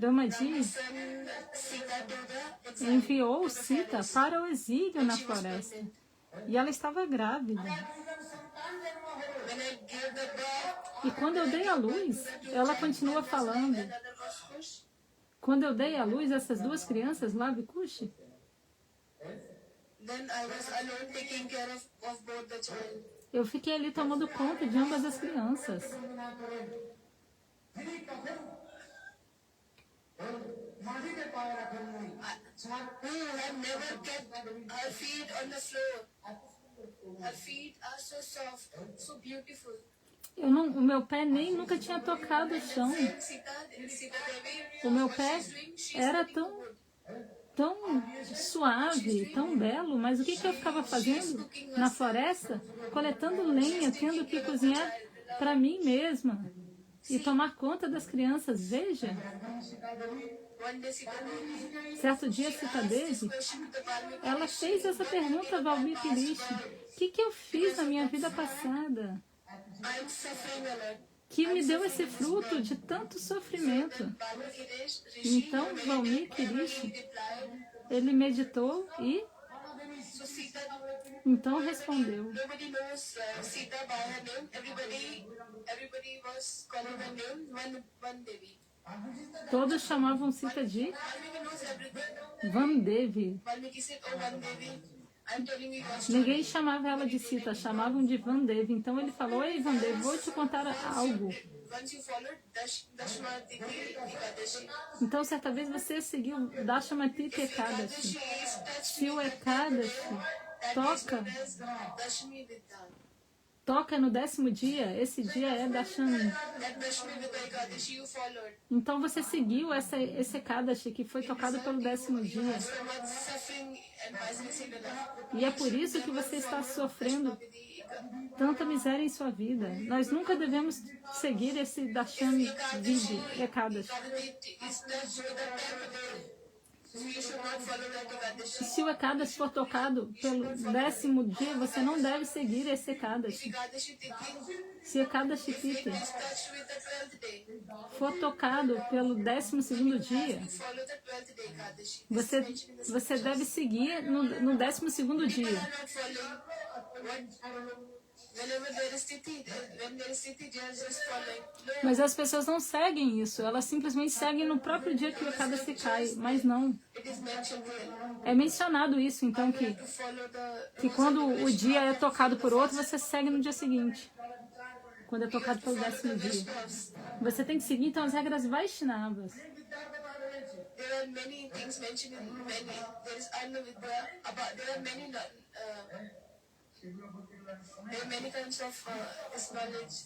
Ramaji Sita to the exile. enviou Sita para o exílio na floresta. E ela estava grávida. When I gave the birth, E quando eu dei a luz, ela continua falando. another was Kush. Quando eu dei a luz a essas duas crianças, Lava e Kushi, Then I was alone taking care of both the child. eu fiquei ali tomando conta de ambas as crianças. Who have never kept her feet on the floor. Her feet are so soft, so beautiful. O meu pé nem nunca tinha tocado o chão. Sita Devi, O meu pé era tão suave, tão belo, mas o que eu ficava fazendo na floresta? Coletando lenha, tendo que cozinhar para mim mesma e tomar conta das crianças. Veja, one day Sita Devi certo dia Sita Devi, questioned the Valmiki. ela fez essa pergunta a Valmiki Rishi: o que eu fiz na minha vida passada I'm suffering a lot. que me deu esse fruto de tanto sofrimento? Valmiki Rishi Então Valmiki Rishi, replied, ele meditou e so Sita, então respondeu: nobody knows Sita by her name. Everybody was calling her name One Devi. todos chamavam Sita de Valmiki knows everything. Vandevi. Valmiki said, oh One Devi, I'm telling you your story. Ninguém chamava ela de Sita, chamavam de Vandevi. Então ele falou: ei Vandevi, vou te contar algo. Once you followed Dashmati Ekadashi, Então certa vez você seguiu Dashamati Ekadashi. Se o Ekadashi Dashmi Vidya. toca no 10º dia, esse dia é Dashami. That Dashmi Vidya Ekadashi you followed. Então você seguiu esse Ekadashi que foi tocado pelo 10º dia. So much suffering and misery in your life. E é por isso que você está sofrendo tanta miséria em sua vida. Nós nunca devemos seguir esse Dashami Vidi, Ekadashi. Is touched with the temple. So you should not follow that Ekadashi. Se o Ekadashi for tocado pelo 10º dia, você não deve seguir esse Ekadashi. Ekadashi Tithi Se Ekadashi Tithi is touched with the 12th day. for tocado pelo 12º dia, You follow the 12th day Ekadashi. This is mentioned in the você deve seguir no 12º dia. People are not following what whenever there is Tithi, when there is Tithi, they are just following. No, Mas as pessoas não seguem isso, elas simplesmente seguem no próprio dia que o Ekadashi cai, mas não. it is mentioned here. É mencionado isso, então, You have to follow the que quando o dia é tocado por outro, você segue no dia seguinte. Quando é tocado pelo 10º dia. Você tem que seguir, então, as regras Vaishnavas. There are many things mentioned in many. There is Annavidya, there are many there are many kinds of this knowledge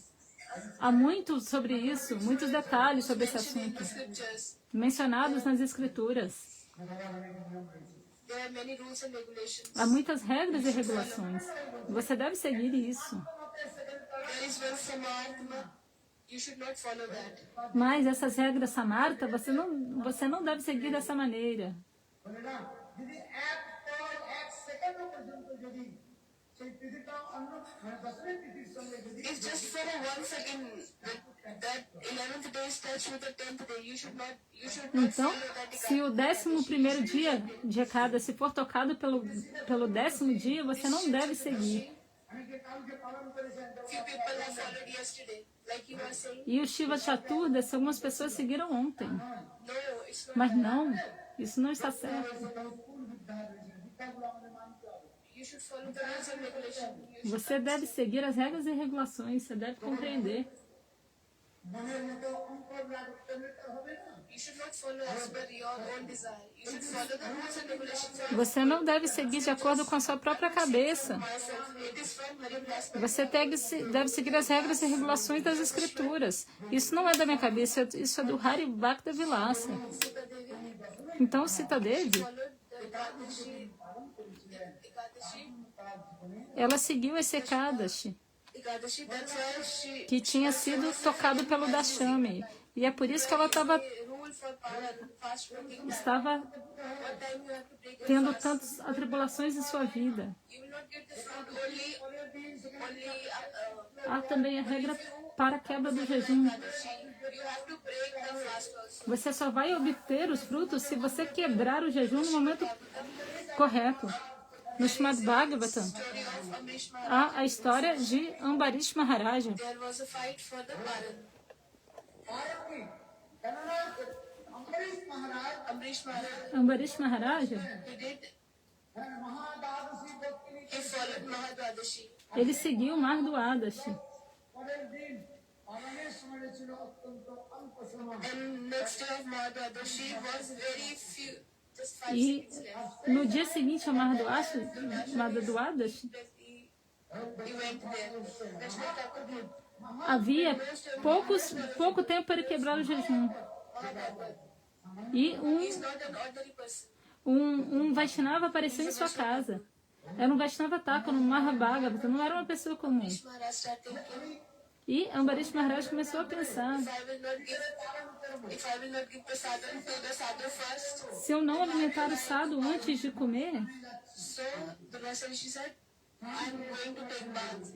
Há muito sobre isso, muitos detalhes sobre esse mentioned in the assunto, scriptures. mencionados nas escrituras. There are many rules and regulations. Há muitas regras e regulações. Você deve seguir isso. There is one Samartma. You should not follow that. Mas essas regras Samarta, você não deve seguir dessa maneira. It's just once again, that 11th day starts with the 10th day. You should not Então, follow that se o 11º dia de Ekadasi for tocado pelo 10º dia, você não deve seguir. Few people have followed yesterday, like you are saying. E o Shiva Chaturdas, algumas pessoas seguiram ontem. No, it's not. Mas não, isso não está certo. You should follow the rules and regulations. Você deve seguir as regras e regulações, você deve compreender. You should not follow as per your own desire. You should follow the rules and regulations of Você não deve seguir de acordo com a sua própria cabeça. myself. It is from Harindas. Você deve seguir as regras e regulações das escrituras. Isso não é da minha cabeça, isso é do Hari Bhakta Vilasa. Sita Devi Então, Sita Devi, followed the Ekadashi. ela seguiu esse Ekadashi, Ekadashi, that's why she que tinha sido tocado pelo Dashami. E é por isso que ela rule for fast working. estava What time you have to break your tendo fast? tantas atribulações em sua vida. You will not get the food only Há também a regra para a quebra do jejum. Ekadashi. You have to break the fast also. Você só vai obter os frutos se você quebrar o jejum no momento correto. No Srimad Bhagavatam, Story of Amrish Maharaj. há a história de Ambarish Maharaja. There was a fight for the pardon. Amrish Maharaj, Ambarish Maharaja, he followed Mahadwadashi. ele seguiu o mar do Adashi. And next day of Mahadwadashi was very few, just 5 E seconds left. no dia seguinte ao mar do Adashi, He went there. Krishna Thakur, havia pouco tempo para quebrar o jejum. E he's not an ordinary person. um Vaishnava apareceu em sua casa. Era um Vaishnava Thakur, um Mahabhagavata, não era uma pessoa comum. Maharaj started thinking, E Ambarish Maharaj começou a pensar: if I will not give prasadam to the sadhu first, se eu não alimentar o sadhu antes de comer, so the Vaishnava said, I'm going to take bath.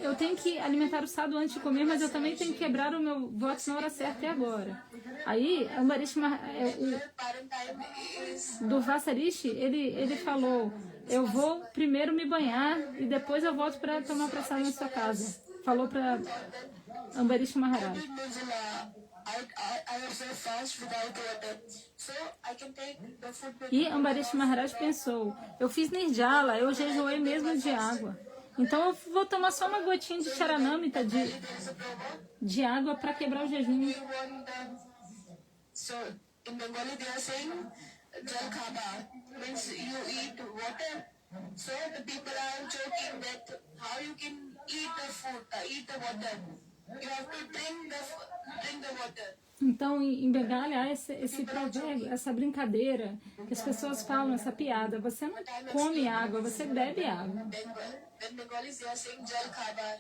eu tenho que alimentar o sadhu antes de comer, mas eu também tenho que quebrar o meu voto na hora certa e agora. Aí, Ambarish Maharaj, Pardon time is do Vasarishi, ele falou: eu vou primeiro me banhar e depois eu volto para tomar prasada na sua casa. Falou para Ambarish Maharaj. I observe fast without water, so I can take the food with E Ambarish Maharaj pensou: eu fiz nirjala, eu jejuei mesmo de água. Então eu vou tomar só uma gotinha de charanamita, de água, para quebrar o jejum. So in Bengali they are saying jal khaba, means you eat water. So the people are joking that how you can eat the food, eat the water. You have to drink the water. Então, em Bengali, há esse provérbio, essa brincadeira, que as pessoas falam, essa piada: você não come água, você bebe água. When Bengalis they are saying jal khaba,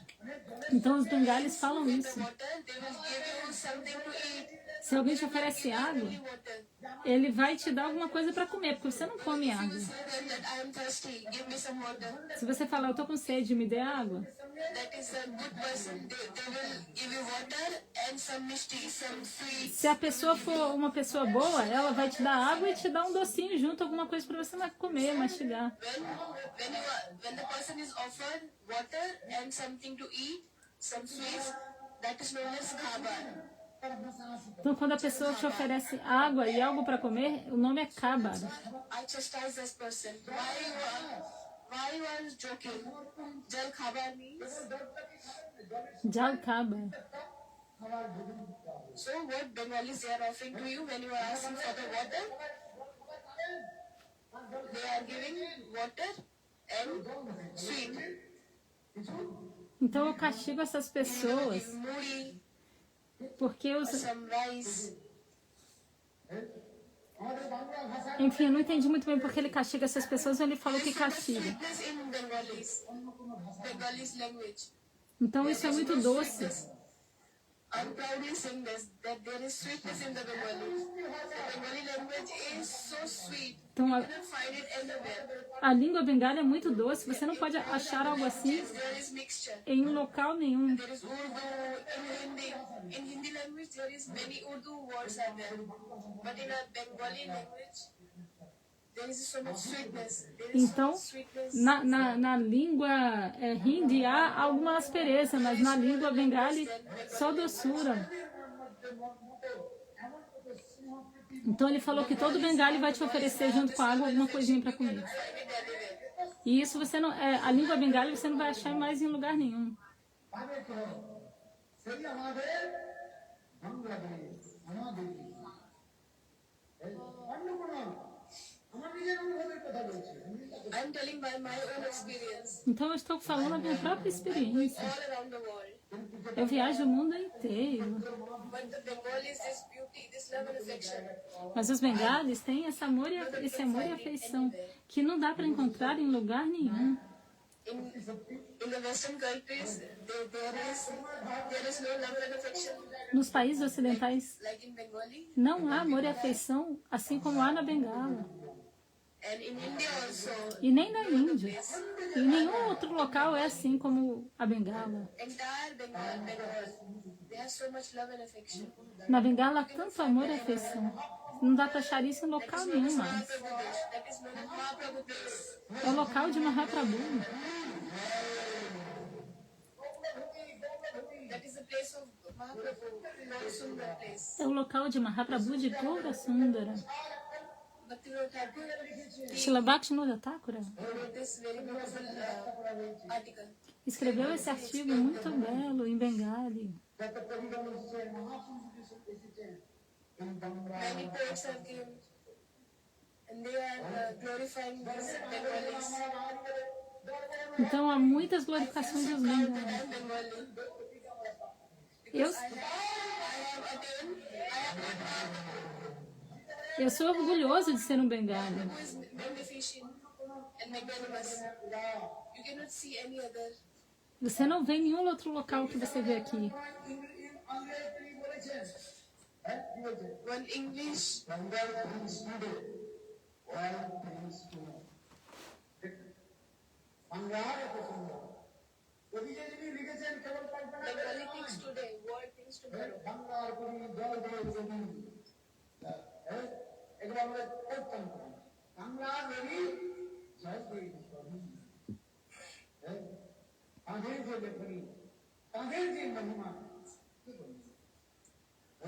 Então, os bengalis falam isso. water, they will give you something to eat. Se alguém te oferece água, Water. ele vai te dar alguma coisa para comer, porque você não come água. Say them that I am thirsty, give me some water. Se você falar: eu tô com sede, me dê água, That is a good person. They will give you water and some mishti, some sweets. se a pessoa for uma pessoa boa, ela vai te dar água e te dar um docinho junto, alguma coisa para você comer, mastigar. When the person is offered water and something to eat, some sweets, that is known as khaba. Então, quando a pessoa te oferece água e algo para comer, o nome é kabar. I chastise this person. Why you are joking? Jal khaba means. Jal kabar. So what Bengalis they are offering to you when you are asking for the water? They are giving water and sweet. Então, eu castigo essas pessoas Muri, porque os... some rice. Enfim, eu não entendi muito bem porque ele castiga essas pessoas, ou ele falou que castiga. Sweetness in Bengalis language. Então, isso é muito doce. I'm proudly saying this, that there is sweetness in the Bengali. The Bengali language is so sweet. Então, You cannot find it anywhere. a língua bengali é muito doce. Você não pode achar algo assim There is mixture. em local nenhum. There is Urdu in Hindi. In Hindi language, there is many Urdu words are there. But in a Bengali language, there is so much sweetness. There is so Então, much sweetness. na língua hindi há alguma aspereza, mas na língua bengali só doçura. Então ele falou que todo bengali vai te oferecer junto com a água alguma coisinha para comer. E isso você não, a língua bengali você não vai achar mais em lugar nenhum. I'm telling by my own experience. Então eu estou falando a minha própria experiência. All around the world. Eu viajo o mundo inteiro. But the Bengalis, this beauty, this love and affection. Mas os bengalis têm esse amor e afeição que não dá para encontrar em lugar nenhum. In the Western countries, there is no love and affection Nos países ocidentais like in Bengali. não há amor e afeição assim como há na Bengala. And in India also, E nem na Índia. E em nenhum outro local é assim como a Bengala. entire Bengal, they have so much love and affection. Na Bengala há tanto amor e afeição. Não dá para achar isso em local nenhum mais. That is known as Mahaprabhu place. É o local de Mahaprabhu. That is the place of Mahaprabhu, Lord Sundar place. É o local de Mahaprabhu de Gaura Sundara. Bhaktivinoda Thakur Srila Bhaktivinoda Thakura wrote this very beautiful article. escreveu esse artigo muito belo em Bengali. Many poets have given, and they are glorifying these Bengalis. Então há muitas glorificações dos bengalis. I'm Bengali. Eu, eu sou orgulhoso de ser um bengali. Who is magnificent and magnanimous. You cannot see any other. Você não vê em nenhum outro local que você vê aqui. One English, Bengali things today, world things tomorrow.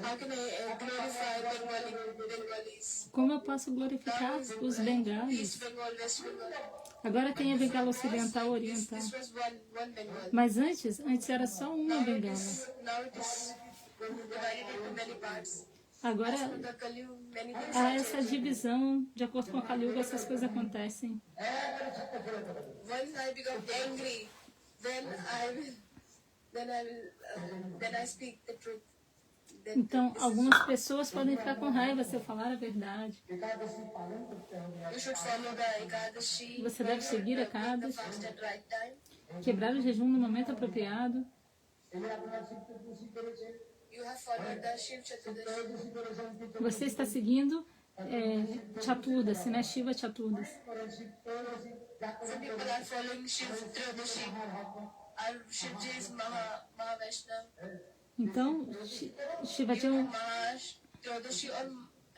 How can I glorify Bengalis? Como eu posso glorificar os bengalis? East Bengal, West Bengal. Agora tem a Bengala Ocidental e Oriental. This was one Bengal. Mas antes era só uma bengala. Now it is divided into many parts. Agora The Kali, many things há are essa changing. divisão, de acordo com a Kali Yuga, essas coisas acontecem. Once I become angry, then I speak the truth. Then Então, algumas pessoas podem ficar com raiva se eu falar a verdade. you should follow the Ekadashi. Você deve seguir a Break the Ekadashi, fast at right time. quebrar o jejum no momento apropriado. You have followed the Shiv Chaturdashi. Você está seguindo Chaturdasi, né? Shiva Chaturdasi. Some people are following Shiv Triyodashi. Our Shivji is Mahavishnu. Então, Shiva tinha um... Maha Triyodashi or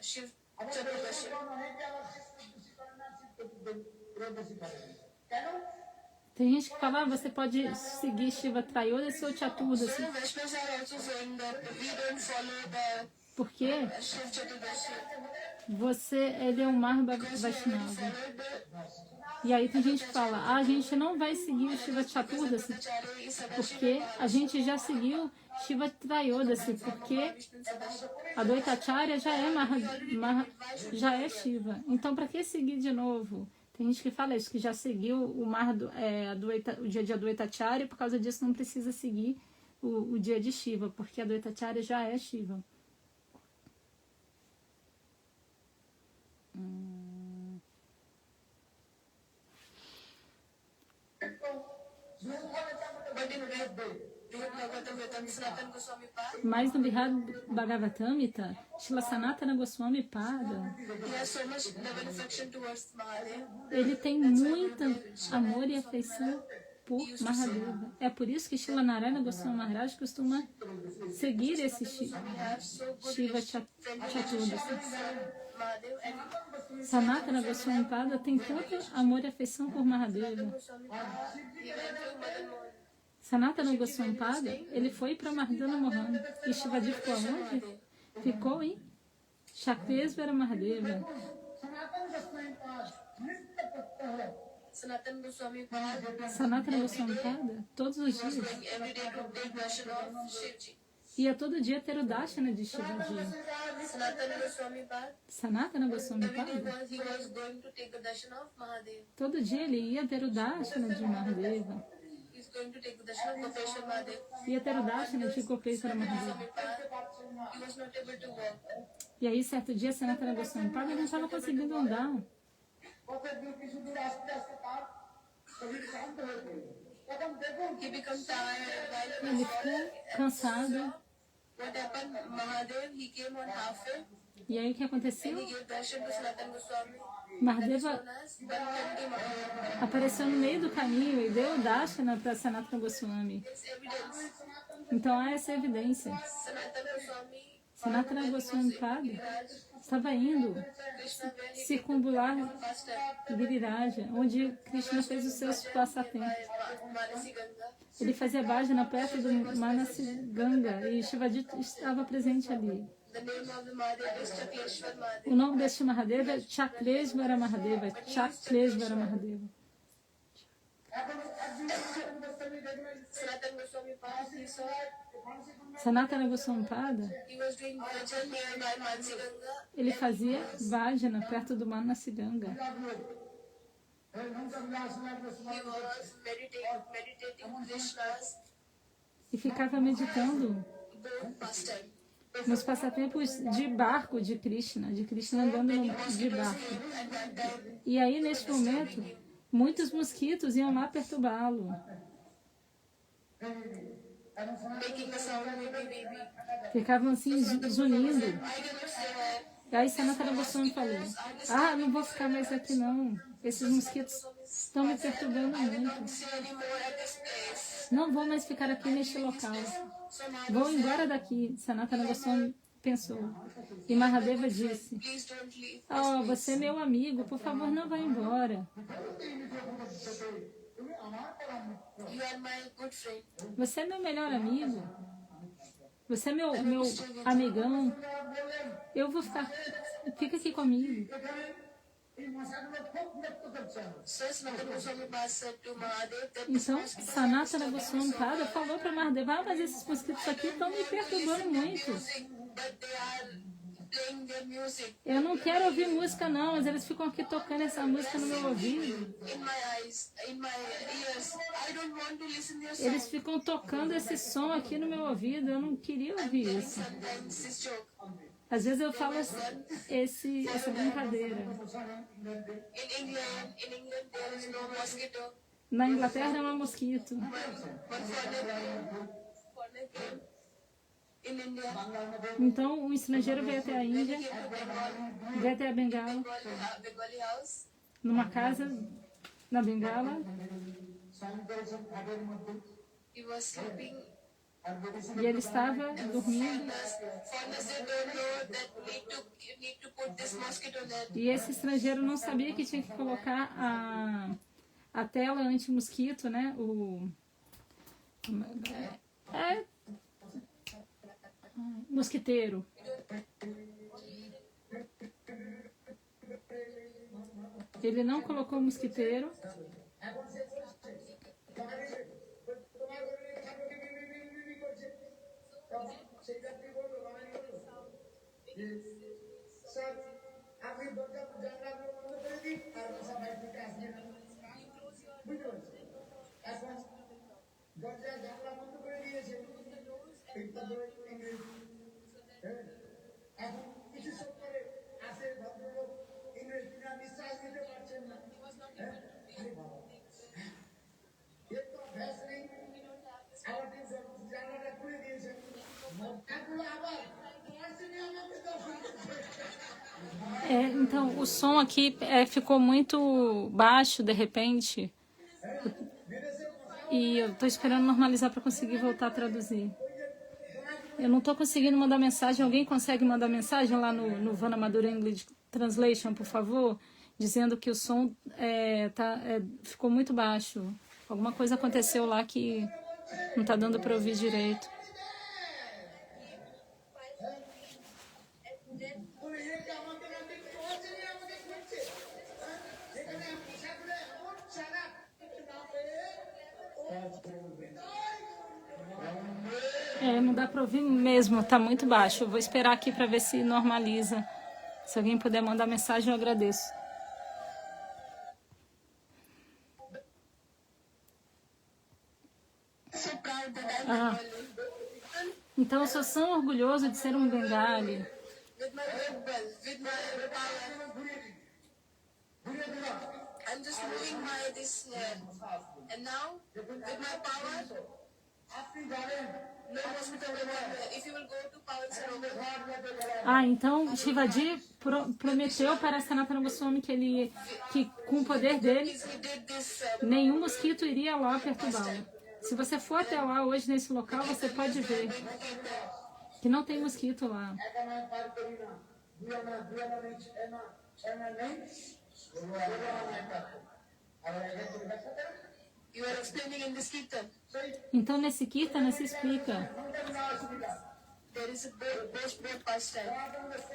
Shiv Chaturdashi. Tem gente que fala, você pode seguir Shiva Trayodasi ou Chaturdasi. Some Vaishnavas are also saying that we don't follow the Porque Shiv Chaturdashi. ele é um Marba Vaishnava. E aí tem gente que fala, a gente não vai seguir o Shiva Chaturdasi, porque a gente já seguiu Shiva Trayodasi, porque a Dvaitacharya já é Shiva. Então, para que seguir de novo? Tem gente que fala isso, que já seguiu o dia de Advaitacharya, por causa disso não precisa seguir o dia de Shiva, porque a Dvaitacharya já é Shiva. But in Vedic Bhagavatamrita, Sanatana Goswami Pad. Mas no Bhagavatamrita, Srila Sanatana Goswami Pada, He has so much love and affection towards Mahadev. ele tem muito amor e afeição por Mahadeva. É por isso que Srila Narayana Goswami Maharaj costuma seguir esse Shiva Chaturdasi. Mahadev and Sanatana Goswami Pada tem tanto amor e afeição por Mahadeva. Goswami Pad, he went to Madan Mohan. Sanatana Goswami Pada, ele foi para Mardana Mohan. E Shivaji ficou aonde? Ficou em Shakreshvara Mahadeva. Sanatana Goswami Pad Sanatana Goswami Pada, todos os dias, going every day to take darshan of Shivji. ia todo dia ter o Darshana de Shivaji. Sanatana Goswami Pad, Sanatana Goswami every day Pada, he was going to take the darshan of Mahadev. todo dia ele ia ter o Darshana de Mahadeva. He's going to take the darshan of Gopeshwar Mahadev. Ia ter o Darshana de Gopeshwara Mahadeva. Goswami Pad, he was not able to walk. E aí, certo dia, Sanatana Goswami Pada não estava conseguindo andar. He became tired while Ele ficou cansado. what happened? Mahadev, he came on halfway E aí, o que and aconteceu? he gave darshan to Sanatana Goswami. Mahadeva Known as Bankanti Mahadev. apareceu no meio do caminho e deu o Darshana para Sanatana Goswami. There's evidence. Então há essa evidência. Sanatana Goswami, Sanatana Goswami Pada estava indo Krishna, where he circumbular passed Giriraja, onde Krishna fez os seus passatempos. Manasi Ganga. Ele fazia bhajana perto do Manasi Ganga e Shivaji estava presente ali. The name of the Mahadev is Chakleshwar Mahadev. O nome deste Mahadeva é Chakleshvara Mahadeva. Chakleshvara Mahadeva. Sanatana Goswami Pad, he saw Sanatana Goswami Pada, he was doing bhajan nearby Manasi Ganga. ele fazia bhajana perto do Manasi Ganga. He was meditating Krishna's E ficava meditando boat pastime. nos passatempos de barco de Krishna andando de barco. At that time, E aí, neste momento, muitos mosquitos iam lá perturbá-lo. making a sound baby baby. Ficavam assim, zunindo. I cannot stay E aí, Sanatana Goswami falou, não vou ficar mais aqui não. Esses mosquitos estão me perturbando muito. see anymore at this place. Não vou mais ficar aqui neste local. So Mahadev Vou embora daqui. Sanatana Goswami pensou. E Mahadeva disse, please don't leave. oh, você é meu amigo, por favor, não vá embora. You are my good friend. Você é meu melhor amigo. Você é meu amigão. Eu vou ficar... Fica aqui comigo. So Sanatana Goswami Pad said to Mahadev that Então, Sanatana Goswami Pada falou para Mahadeva, mas esses mosquitos aqui estão me perturbando muito. but they are playing their music Eu não quero ouvir música não, mas eles ficam aqui tocando essa música no meu ouvido. in my eyes, in my ears. I don't want to listen their Eles song. ficam tocando esse som aqui no meu ouvido, eu não queria ouvir isso. Sometimes this joke. Às vezes eu falo essa brincadeira. In England there is no mosquito. Na Inglaterra não há mosquito. But foreigner came in India. Então, um estrangeiro veio até a Índia, Came to Bengal, veio até a Bengala, Bengali house. numa casa na Bengala, He was sleeping. e ele estava dormindo. Foreigners they don't know that need to put this mosquito net. E esse estrangeiro não sabia que tinha que colocar a tela anti-mosquito, né? Mosquiteiro. Ele não colocou o mosquiteiro. আপনি দরজা জানলা বন্ধ করে দিন আর বাসা বাইরে থেকে আসবেন বুঝতে পারছেন এখন দরজা জানলা বন্ধ করে দিয়েছে এখন কিছু সব করে আসে ভদ্রলোক ইংরেজ বিনা নিঃশ্বাস নিতে পারছেন না এর তো অভ্যাস নেই আবার জানলা Então, o som aqui ficou muito baixo de repente. E eu tô esperando normalizar para conseguir voltar a traduzir. Eu não tô conseguindo mandar mensagem. Alguém consegue mandar mensagem lá no Vana Madura English Translation, por favor? Dizendo que o som ficou muito baixo. Alguma coisa aconteceu lá que não tá dando para ouvir direito. বলে একে আমাদের রাতে পৌঁছে নিয়ে আমাকে খুঁজছে এখানে সাগরে এমন চালাক না পেয়ে Não dá para ouvir mesmo, tá muito baixo. Eu vou esperar aqui para ver se normaliza. Se alguém puder mandar mensagem, eu agradeço. So proud that I'm Bengali. Então eu sou tão orgulhoso de ser um bengali. With my rebel, with my power. I'm just moving my this hair. And now, with my power, no mosquito will come here. If you will go to Pawan Sarovar, Então Shivaji prometeu para Sanatana Goswami que com o poder dele, he did this. nenhum mosquito iria lá perturbá-lo. Se você for até lá hoje nesse local, você pode ver que não tem mosquito lá. You are explaining in this kirtan. Então nesse Kirtana se explica. There is a boat pastime.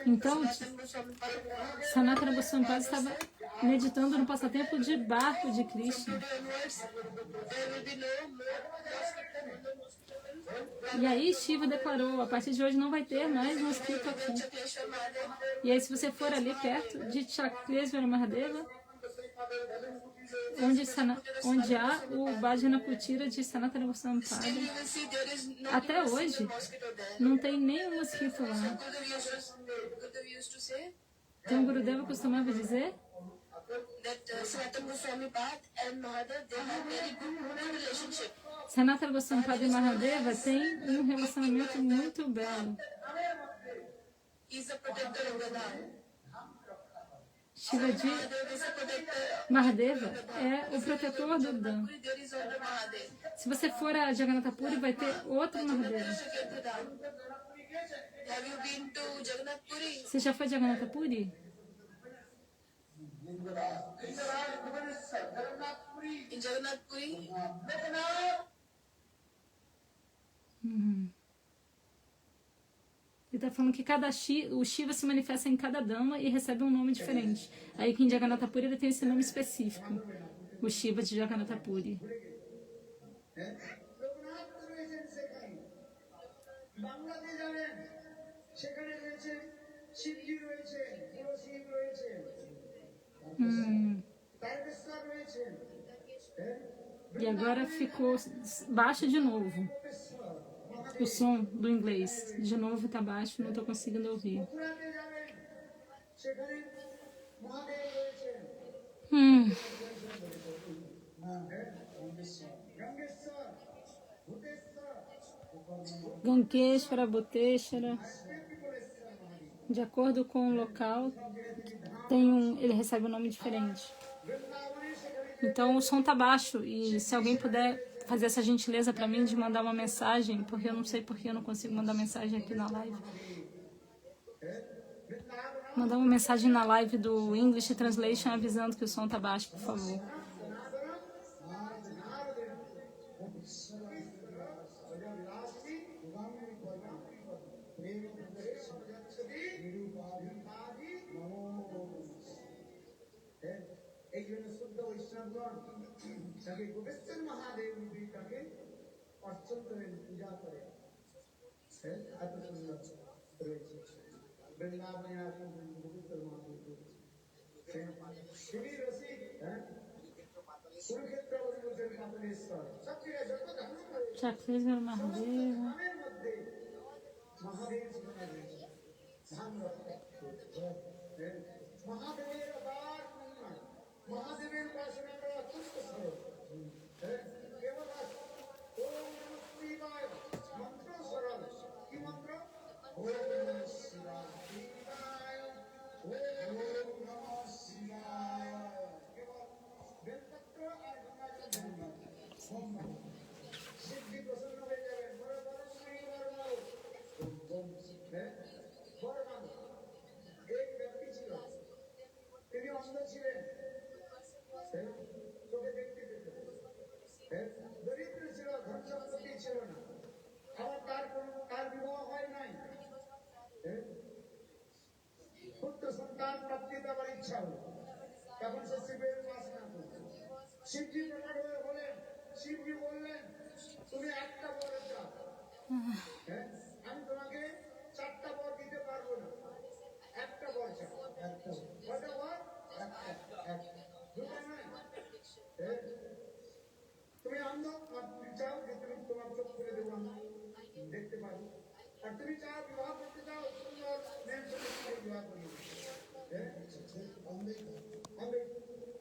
Então Sanatana Goswami Paramahansa, Sanatana Goswami estava meditando no passatempo de barco de Krishna. today onwards, there will be no more mosquito. E aí Shiva declarou, a partir de hoje não vai ter mais mosquito aqui. Chakleshwar Mahadev, E aí se você for ali perto de Chakleshwara Mahadeva, onde há o Bhajana Kutira de Sanatana Goswami still Pada, you will see there is not até even a hoje single mosquito there. não tem nenhum mosquito lá. Gurudev used to say Então Gurudeva costumava dizer that Sanatana Goswami Path and Mahadev, they have very good relationship. Sanatana Goswami Pada e Mahadeva tem um relacionamento muito belo. He is a protector of the Dham. Shivaji Mahadev is a protector. Mahadeva é o protetor do Dham. There is other Mahadev. Se você for a Jagannatha Puri, vai ter outro Mahadeva. Shaketa Dham. Have you been to Jagannath Puri? Você já foi a Jagannatha Puri? In Jagannath Puri, Ele está falando que o Shiva se manifesta em cada dama e recebe um nome diferente. Aí que em Jagannatha Puri ele tem esse nome específico. O Shiva de Jagannatha Puri. Raghunath রয়েছেন সেখানে বাংলাতে যাবেন সেখানে রয়েছে শিবজি রয়েছে শিব রয়েছে তারকেশ্বর রয়েছে E agora ficou baixo de novo. O som do inglês. De novo tá baixo, não tô conseguindo ouvir. মথুরাতে যাবেন সেখানে মহাদেব রয়েছেন গঙ্গেশ্বর Bhuteshwar Gankeshwara, Bhuteshwara. De acordo com o local, ele recebe um nome diferente. Então o som tá baixo e se alguém puder fazer essa gentileza pra mim de mandar uma mensagem, porque eu não sei porque eu não consigo mandar mensagem aqui na live. Mandar uma mensagem na live do English Translation avisando que o som tá baixo, por favor. এই জন্য শুদ্ধ বৈষ্ণবগণ তাকে গোবেশ্বর মহাদেব তাকে অর্চন করেন পূজা করেন এত সুন্দর রয়েছে বৃন্দাবনে আসেন গোবেশ্বর মহাদেব শিবী রসিক কুরুক্ষেত্র বলছেন পাতলেশ্বর সব জায়গায় যত ধারণ রয়েছে Chakrishwara Mahadeva. ধামের মধ্যে মহাদেব জীবনে রয়েছে ধাম মহাদেবের আবার মহিমা মহাদেবের উপাসনা করা অত্যন্ত সরল কেবল ওম নমঃ শিবায় মন্ত্র সরল কি মন্ত্র ওম নমঃ শিবায় ওম হ্যাঁ বড় মানুষ এক ব্যক্তি ছিল, তিনি অন্ধ ছিলেন, হ্যাঁ, চোখে দেখতে পেতেন, হ্যাঁ, দরিদ্র ছিল, ধন সম্পত্তি ছিল না, আবার তার বিবাহ হয় নাই, হ্যাঁ, পুত্র সন্তান প্রাপ্তি দেওয়ার ইচ্ছা হলো, তখন সে শিবের উপাসনা করল। শিবজি প্রকট হয়ে বলেন, শিবজি বললেন তুমি একটা বর চাও, হ্যাঁ, আমি তোমাকে 4টা বর দিতে পারবো না, একটা বর চাও, একটা কয়টা বর, দুটো নয়, হ্যাঁ, তুমি অন্ধ, তুমি চাও যে তুমি তোমার চোখ খুলে দেবো, আমি দেখতে পারবো, আর তুমি চাও বিবাহ করতে চাও, সুন্দর মেয়ের সঙ্গে বিবাহ করিয়ে, হ্যাঁ, অন্ধ